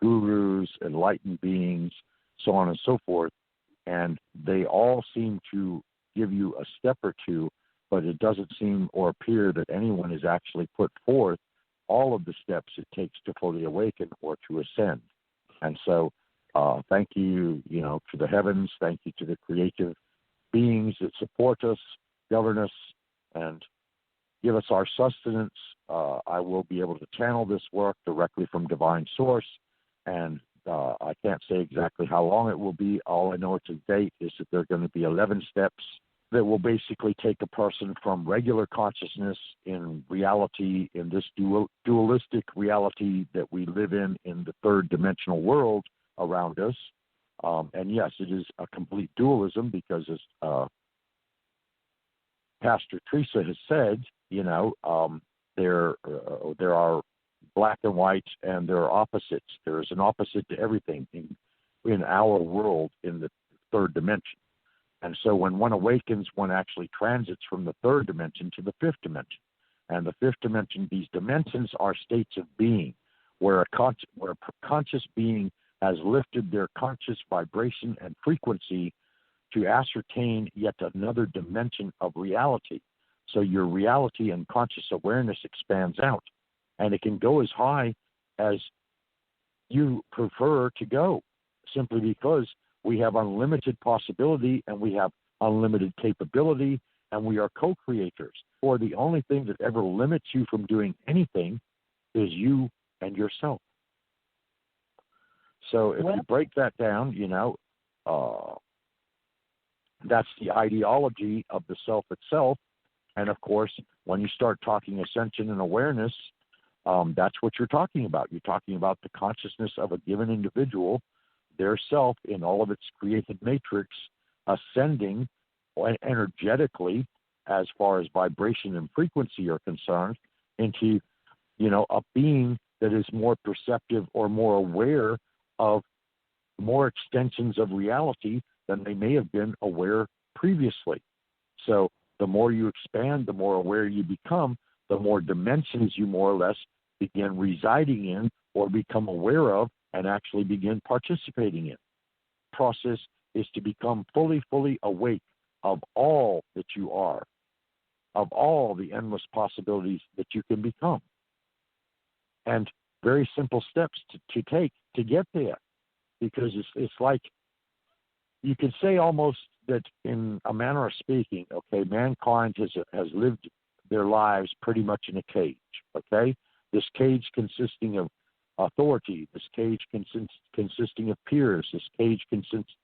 gurus, enlightened beings, so on and so forth. And they all seem to give you a step or two, but it doesn't seem or appear that anyone has actually put forth all of the steps it takes to fully awaken or to ascend. And so thank you, to the heavens, thank you to the creative beings that support us, govern us, and give us our sustenance. I will be able to channel this work directly from Divine Source, and I can't say exactly how long it will be. All I know to date is that there are going to be 11 steps that will basically take a person from regular consciousness in reality, in this dualistic reality that we live in the third dimensional world around us. And yes, it is a complete dualism because, as Pastor Teresa has said, there are black and white, and there are opposites. There is an opposite to everything in our world in the third dimension. And so when one awakens, one actually transits from the third dimension to the fifth dimension. And the fifth dimension, these dimensions are states of being, where a conscious being has lifted their conscious vibration and frequency to ascertain yet another dimension of reality. So your reality and conscious awareness expands out, and it can go as high as you prefer to go, simply because we have unlimited possibility and we have unlimited capability, and we are co-creators. Or the only thing that ever limits you from doing anything is you and yourself. So if you break that down, that's the ideology of the self itself. And of course, when you start talking ascension and awareness, that's what you're talking about. You're talking about the consciousness of a given individual, their self in all of its created matrix, ascending energetically as far as vibration and frequency are concerned into, a being that is more perceptive or more aware of more extensions of reality than they may have been aware previously. So the more you expand, the more aware you become, the more dimensions you more or less begin residing in or become aware of and actually begin participating in. The process is to become fully awake of all that you are, of all the endless possibilities that you can become. And very simple steps to take to get there, because it's like, you could say almost that in a manner of speaking, okay, mankind has lived their lives pretty much in a cage, okay? This cage consisting of authority, this cage consisting of peers, this cage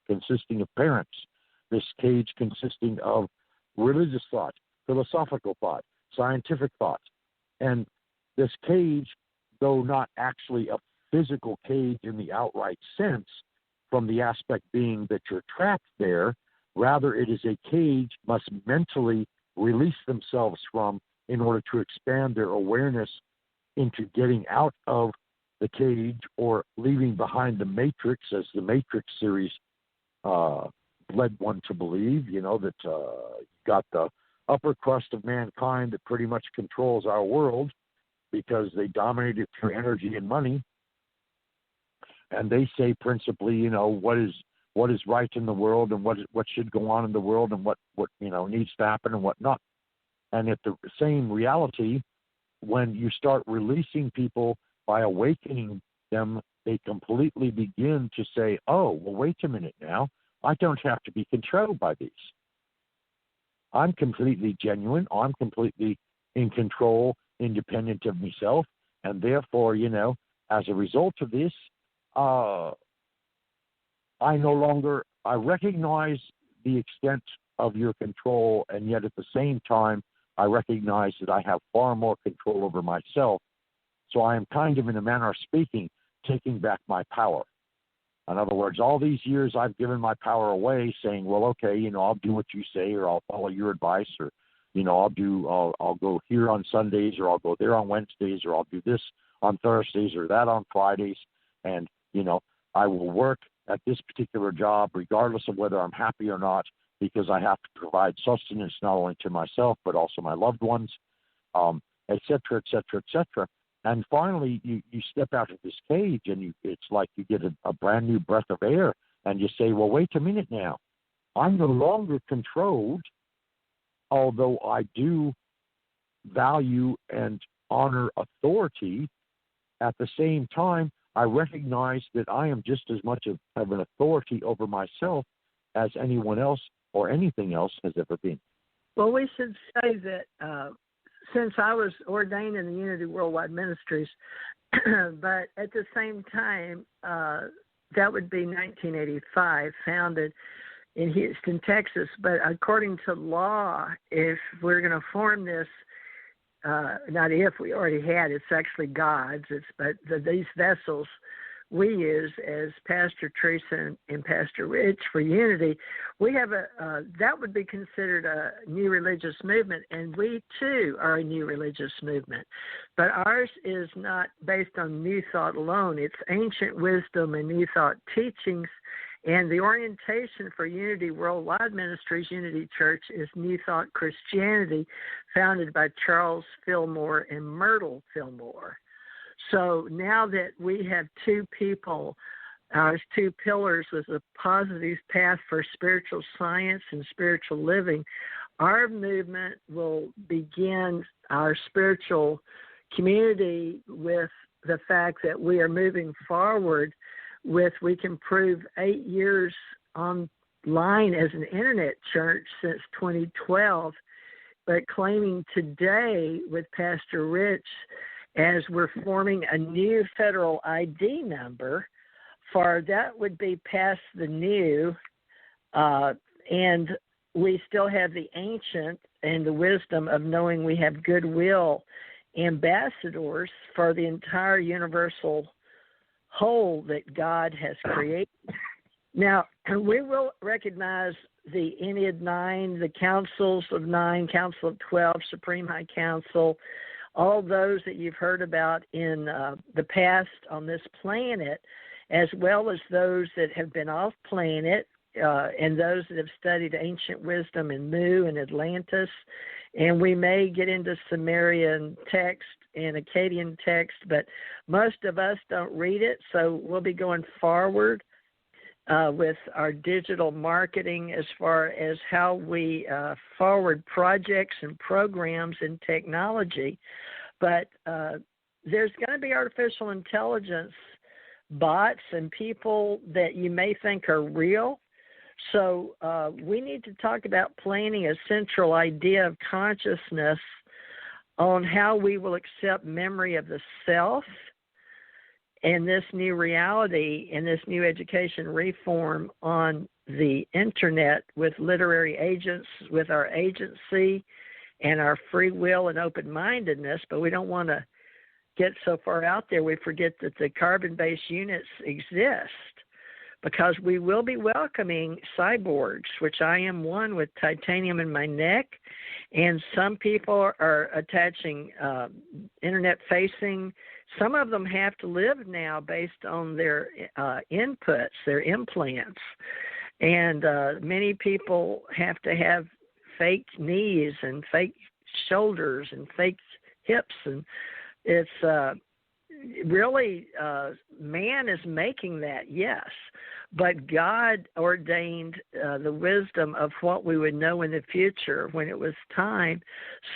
consisting of parents, this cage consisting of religious thought, philosophical thought, scientific thought. And this cage, though not actually a physical cage in the outright sense, from the aspect being that you're trapped there, rather it is a cage must mentally release themselves from in order to expand their awareness into getting out of the cage or leaving behind the matrix, as the Matrix series led one to believe, that you got the upper crust of mankind that pretty much controls our world because they dominate it through energy and money. And they say principally, what is right in the world and what should go on in the world and what needs to happen and what not. And at the same reality, when you start releasing people by awakening them, they completely begin to say, oh, well, wait a minute now. I don't have to be controlled by these. I'm completely genuine. I'm completely in control, independent of myself. And therefore, as a result of this, I recognize the extent of your control, and yet at the same time, I recognize that I have far more control over myself. So I am kind of, in a manner of speaking, taking back my power. In other words, all these years I've given my power away, saying, well, okay, I'll do what you say, or I'll follow your advice, or, I'll go here on Sundays, or I'll go there on Wednesdays, or I'll do this on Thursdays, or that on Fridays. And, I will work at this particular job regardless of whether I'm happy or not, because I have to provide sustenance not only to myself but also my loved ones, et cetera, et cetera, et cetera. And finally, you step out of this cage, and it's like you get a brand new breath of air, and you say, well, wait a minute now. I'm no longer controlled, although I do value and honor authority. At the same time, I recognize that I am just as much of an authority over myself as anyone else or anything else has ever been. Well, we should say that since I was ordained in the Unity Worldwide Ministries, but at the same time, that would be 1985, founded in Houston, Texas. But according to law, if we're going to form this, not if, we already had, it's actually God's, these vessels we use as Pastor Teresa and Pastor Rich for Unity, we have that would be considered a new religious movement, and we too are a new religious movement. But ours is not based on new thought alone. It's ancient wisdom and new thought teachings, and the orientation for Unity Worldwide Ministries, Unity Church, is New Thought Christianity, founded by Charles Fillmore and Myrtle Fillmore. So now that we have two people, our two pillars with a positive path for spiritual science and spiritual living, our movement will begin our spiritual community with the fact that we are moving forward with, we can prove 8 years online as an internet church since 2012, but claiming today with Pastor Rich, as we're forming a new federal ID number for that would be past the new, and we still have the ancient and the wisdom of knowing we have goodwill ambassadors for the entire universal whole that God has created. Now, we will recognize the Ennead 9, the Councils of 9, Council of 12, Supreme High Council, all those that you've heard about in the past on this planet, as well as those that have been off planet and those that have studied ancient wisdom in Mu and Atlantis. And we may get into Sumerian text and Akkadian text, but most of us don't read it, so we'll be going forward with our digital marketing as far as how we forward projects and programs and technology. But there's going to be artificial intelligence bots and people that you may think are real. So we need to talk about planning a central idea of consciousness on how we will accept memory of the self and this new reality and this new education reform on the internet with literary agents, with our agency and our free will and open-mindedness. But we don't want to get so far out there we forget that the carbon-based units exist, because we will be welcoming cyborgs, which I am one with titanium in my neck, and some people are attaching internet-facing. Some of them have to live now based on their inputs, their implants, and many people have to have fake knees and fake shoulders and fake hips, and it's really man is making that, yes, but God ordained the wisdom of what we would know in the future when it was time.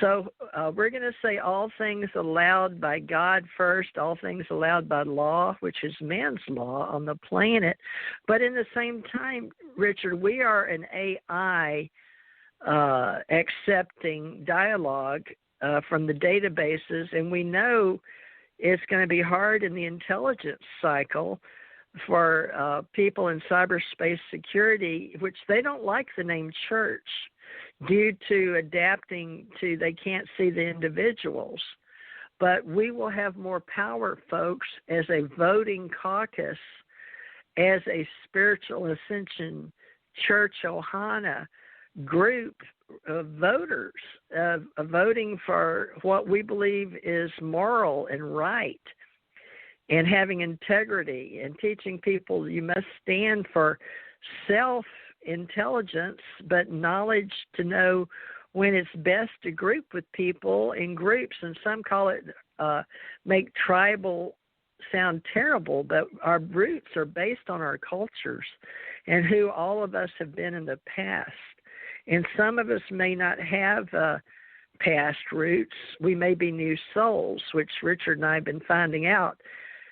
So we're going to say all things allowed by God first, all things allowed by law, which is man's law on the planet. But in the same time, Richard, we are an AI accepting dialogue from the databases, and we know it's going to be hard in the intelligence cycle for people in cyberspace security, which they don't like the name church due to adapting to they can't see the individuals. But we will have more power, folks, as a voting caucus, as a spiritual Ascension Church Ohana group of voters, voting for what we believe is moral and right, and having integrity, and teaching people you must stand for self-intelligence, but knowledge to know when it's best to group with people in groups. And some call it, make tribal sound terrible, but our roots are based on our cultures and who all of us have been in the past. And some of us may not have past roots. We may be new souls, which Richard and I have been finding out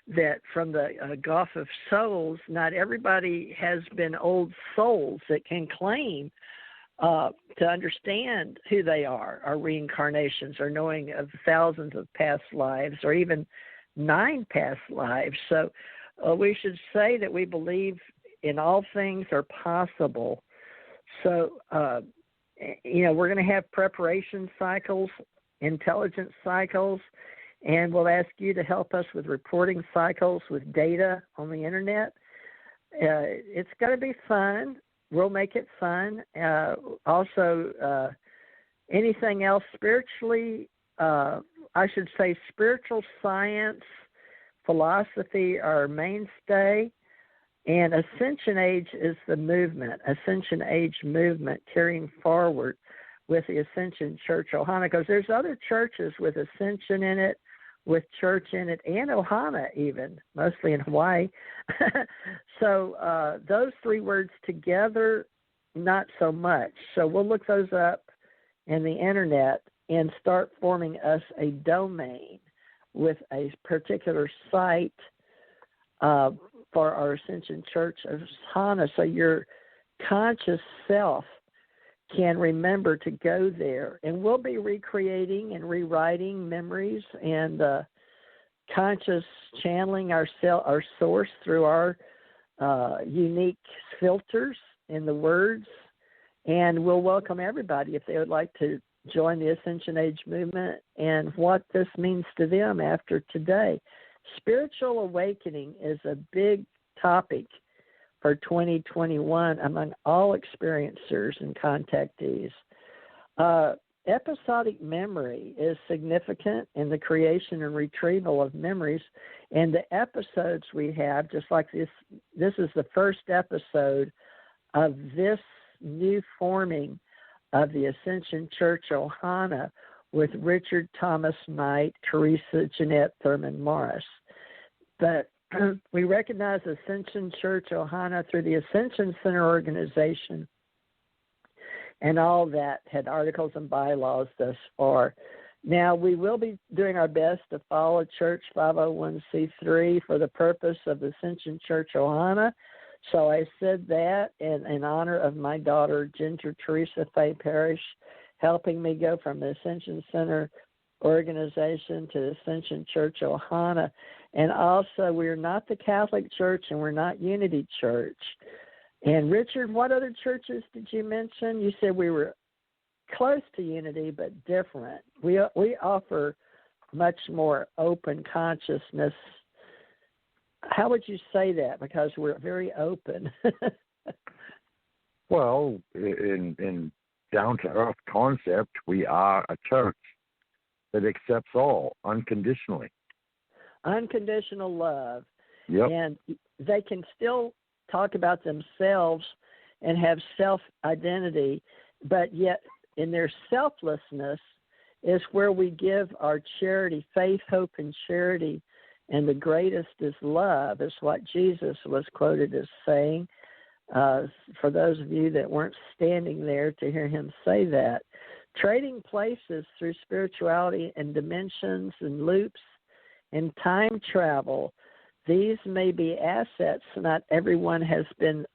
that from the Gulf of Souls, not everybody has been old souls that can claim to understand who they are reincarnations, or knowing of thousands of past lives, or even 9 past lives. So we should say that we believe in all things are possible. So, we're going to have preparation cycles, intelligence cycles, and we'll ask you to help us with reporting cycles with data on the internet. It's going to be fun. We'll make it fun. Also, anything else spiritually, I should say spiritual science, philosophy are mainstay, and Ascension Age is the movement, Ascension Age Movement carrying forward with the Ascension Church Ohana, because there's other churches with Ascension in it, with church in it, and Ohana even, mostly in Hawaii. So those 3 words together, not so much. So we'll look those up in the internet and start forming us a domain with a particular site for our Ascension Church Ohana, so your conscious self can remember to go there. And we'll be recreating and rewriting memories and conscious channeling our source through our unique filters in the words. And we'll welcome everybody if they would like to join the Ascension Age Movement and what this means to them after today. Spiritual awakening is a big topic for 2021 among all experiencers and contactees. Episodic memory is significant in the creation and retrieval of memories, and the episodes we have, just like this is the first episode of this new forming of the Ascension Church Ohana with Richard Thomas Knight, Teresa Jeanette Thurman Morris. But we recognize Ascension Church Ohana through the Ascension Center organization, and all that had articles and bylaws thus far. Now, we will be doing our best to follow Church 501c3 for the purpose of Ascension Church Ohana. So I said that in honor of my daughter, Ginger Teresa Faye Parrish, helping me go from the Ascension Center organization to the Ascension Church Ohana. And also, we're not the Catholic Church and we're not Unity Church. And Richard, what other churches did you mention? You said we were close to Unity but different. We offer much more open consciousness. How would you say that? Because we're very open. Well, in down-to-earth concept, we are a church that accepts all unconditionally. Unconditional love. Yep. And they can still talk about themselves and have self-identity, but yet in their selflessness is where we give our charity, faith, hope, and charity. And the greatest is love, is what Jesus was quoted as saying. For those of you that weren't standing there to hear him say that. Trading places through spirituality and dimensions and loops and time travel, these may be assets not everyone has been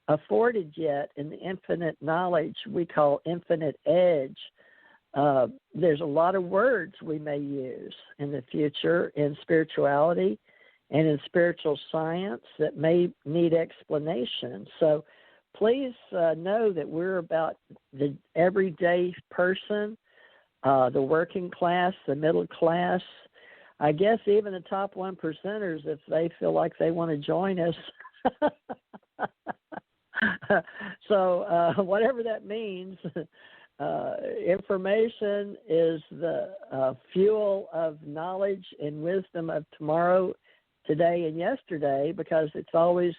afforded yet in the infinite knowledge we call infinite edge. There's a lot of words we may use in the future in spirituality and in spiritual science that may need explanation. So please know that we're about the everyday person, the working class, the middle class, I guess even the top 1%ers if they feel like they want to join us. So whatever that means, information is the fuel of knowledge and wisdom of tomorrow, today, and yesterday, because it's always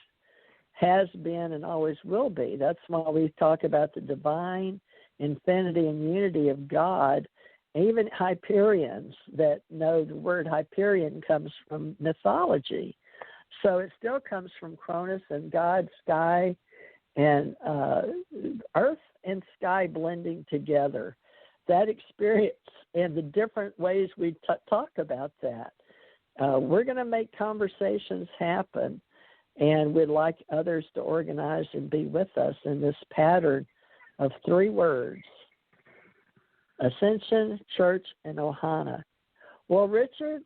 has been and always will be. That's why we talk about the divine infinity and unity of God. Even Hyperions that know the word Hyperion comes from mythology. So it still comes from Cronus and God, sky, and earth and sky blending together. That experience and the different ways we talk about that. We're going to make conversations happen, and we'd like others to organize and be with us in this pattern of 3 words. Ascension Church in Ohana. Well, Richard,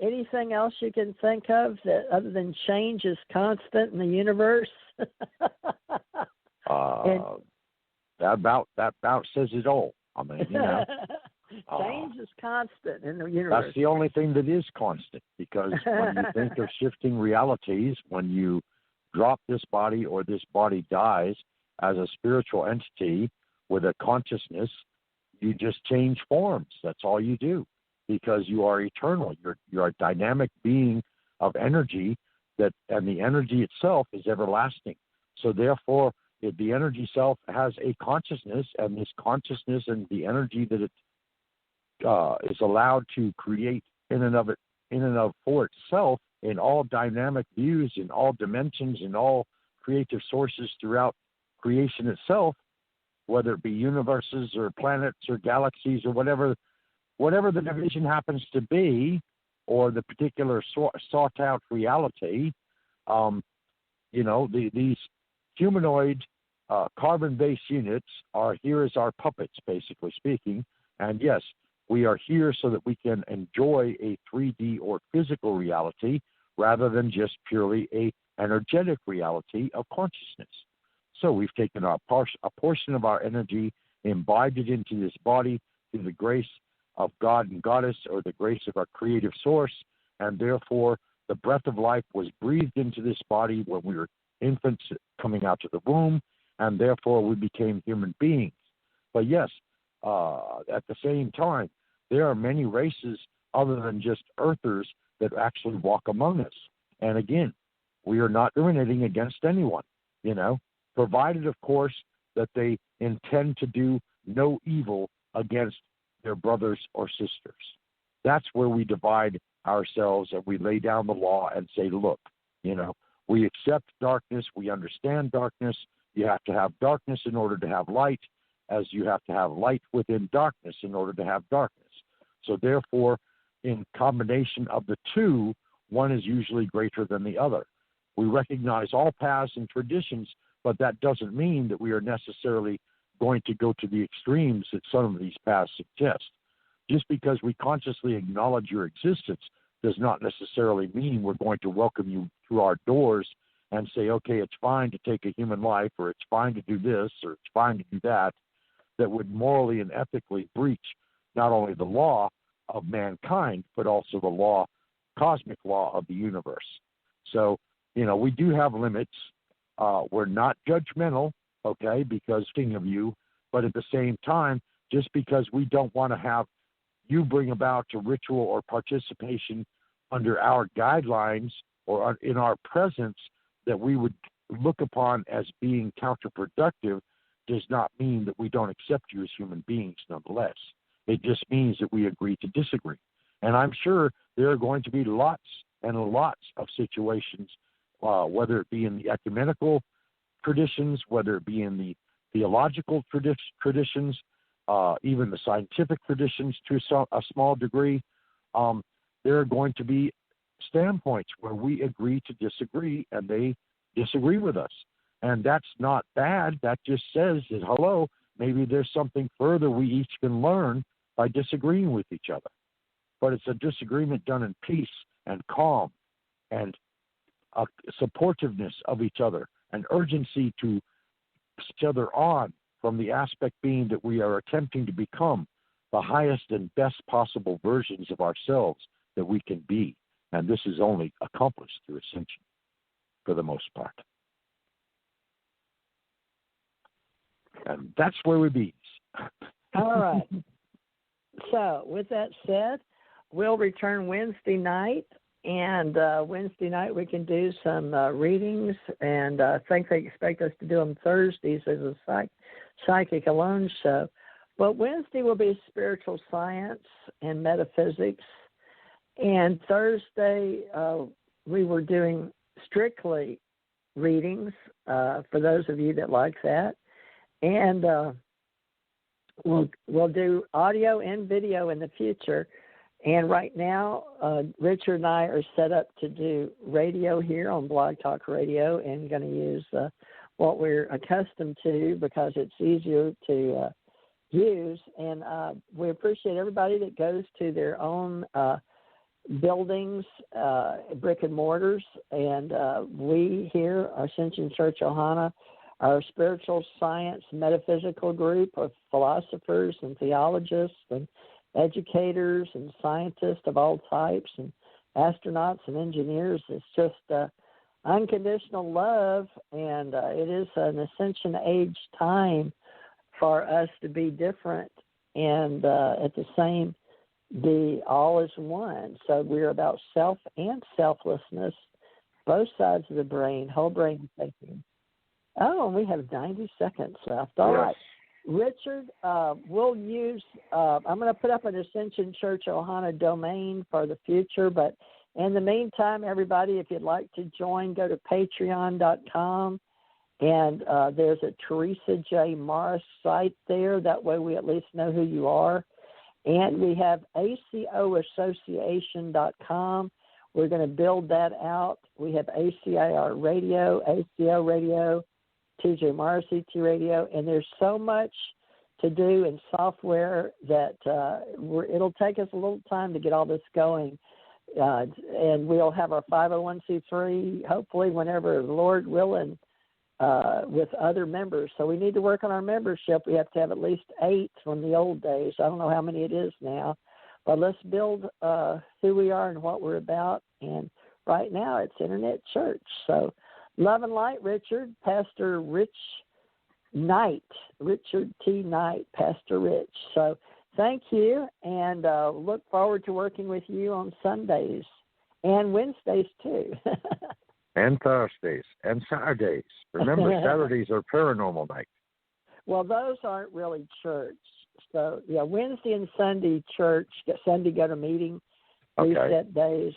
anything else you can think of that other than change is constant in the universe? That about says it all. I mean, change is constant in the universe. That's the only thing that is constant, because when you think of shifting realities, when you drop this body or this body dies as a spiritual entity with a consciousness, you just change forms. That's all you do, because you are eternal. You're a dynamic being of energy, and the energy itself is everlasting. So therefore, if the energy self has a consciousness, and this consciousness and the energy that it is allowed to create in and of for itself, in all dynamic views, in all dimensions, in all creative sources throughout creation itself, whether it be universes or planets or galaxies or whatever the division happens to be, or the particular sought out reality, these humanoid carbon-based units are here as our puppets, basically speaking. And yes, we are here so that we can enjoy a 3D or physical reality rather than just purely a energetic reality of consciousness. So we've taken a portion of our energy, imbibed it into this body through the grace of God and Goddess, or the grace of our creative source, and therefore the breath of life was breathed into this body when we were infants coming out of the womb, and therefore we became human beings. But yes, at the same time, there are many races other than just earthers that actually walk among us. And again, we are not discriminating against anyone, provided, of course, that they intend to do no evil against their brothers or sisters. That's where we divide ourselves, and we lay down the law and say, look, we accept darkness, we understand darkness. You have to have darkness in order to have light, as you have to have light within darkness in order to have darkness. So therefore, in combination of the two, one is usually greater than the other. We recognize all paths and traditions, but that doesn't mean that we are necessarily going to go to the extremes that some of these paths suggest. Just because we consciously acknowledge your existence does not necessarily mean we're going to welcome you through our doors and say, okay, it's fine to take a human life, or it's fine to do this, or it's fine to do that, that would morally and ethically breach not only the law of mankind, but also the cosmic law of the universe. So, we do have limits. We're not judgmental, okay, because thinking of you, but at the same time, just because we don't want to have you bring about a ritual or participation under our guidelines or in our presence that we would look upon as being counterproductive, does not mean that we don't accept you as human beings nonetheless. It just means that we agree to disagree. And I'm sure there are going to be lots and lots of situations, whether it be in the ecumenical traditions, whether it be in the theological traditions, even the scientific traditions to a small degree, there are going to be standpoints where we agree to disagree and they disagree with us. And that's not bad. That just says that, hello, maybe there's something further we each can learn by disagreeing with each other. But it's a disagreement done in peace and calm and a supportiveness of each other, an urgency to each other on, from the aspect being that we are attempting to become the highest and best possible versions of ourselves that we can be. And this is only accomplished through ascension, for the most part. And that's where we be. All right. So, with that said, we'll return Wednesday night. And Wednesday night we can do some readings. And I think they expect us to do them Thursdays as a psychic alone show. But Wednesday will be spiritual science and metaphysics. And Thursday we were doing strictly readings for those of you that like that. And we'll do audio and video in the future. And right now, Richard and I are set up to do radio here on Blog Talk Radio, and going to use what we're accustomed to because it's easier to use. And we appreciate everybody that goes to their own buildings, brick and mortars. And we here, Ascension Church Ohana, our spiritual science metaphysical group of philosophers and theologians and educators and scientists of all types and astronauts and engineers. It's just unconditional love, and it is an Ascension Age time for us to be different and at the same be all is one. So we're about self and selflessness, both sides of the brain, whole brain thinking. Oh, and we have 90 seconds left. All right. Richard, we'll use, I'm going to put up an Ascension Church Ohana domain for the future, but in the meantime, everybody, if you'd like to join, go to patreon.com, and there's a Teresa J. Morris site there. That way we at least know who you are. And we have acoassociation.com. We're going to build that out. We have ACIR Radio, ACO Radio, TJ Morris ET Radio, and there's so much to do in software that it'll take us a little time to get all this going. And we'll have our 501c3, hopefully whenever, Lord willing, with other members. So we need to work on our membership. We have to have at least 8 from the old days. I don't know how many it is now. But let's build who we are and what we're about. And right now it's Internet Church. So love and light, Richard. Pastor Rich Knight, Richard T. Knight, Pastor Rich. So thank you, and look forward to working with you on Sundays and Wednesdays too. And Thursdays and Saturdays. Remember, Saturdays are paranormal night. Well, those aren't really church. So, yeah, Wednesday and Sunday church, Sunday go to meeting, reset days.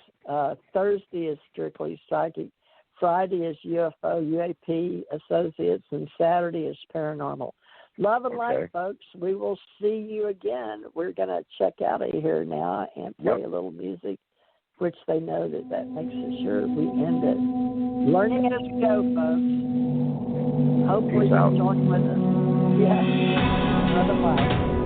Thursday is strictly psychic. Friday is UFO, UAP associates, and Saturday is paranormal. Love and light, folks. We will see you again. We're going to check out of here now and play a little music, which they know that makes sure we end it. Learning as we go, folks. Hopefully you'll join with us. Yeah. Love and light.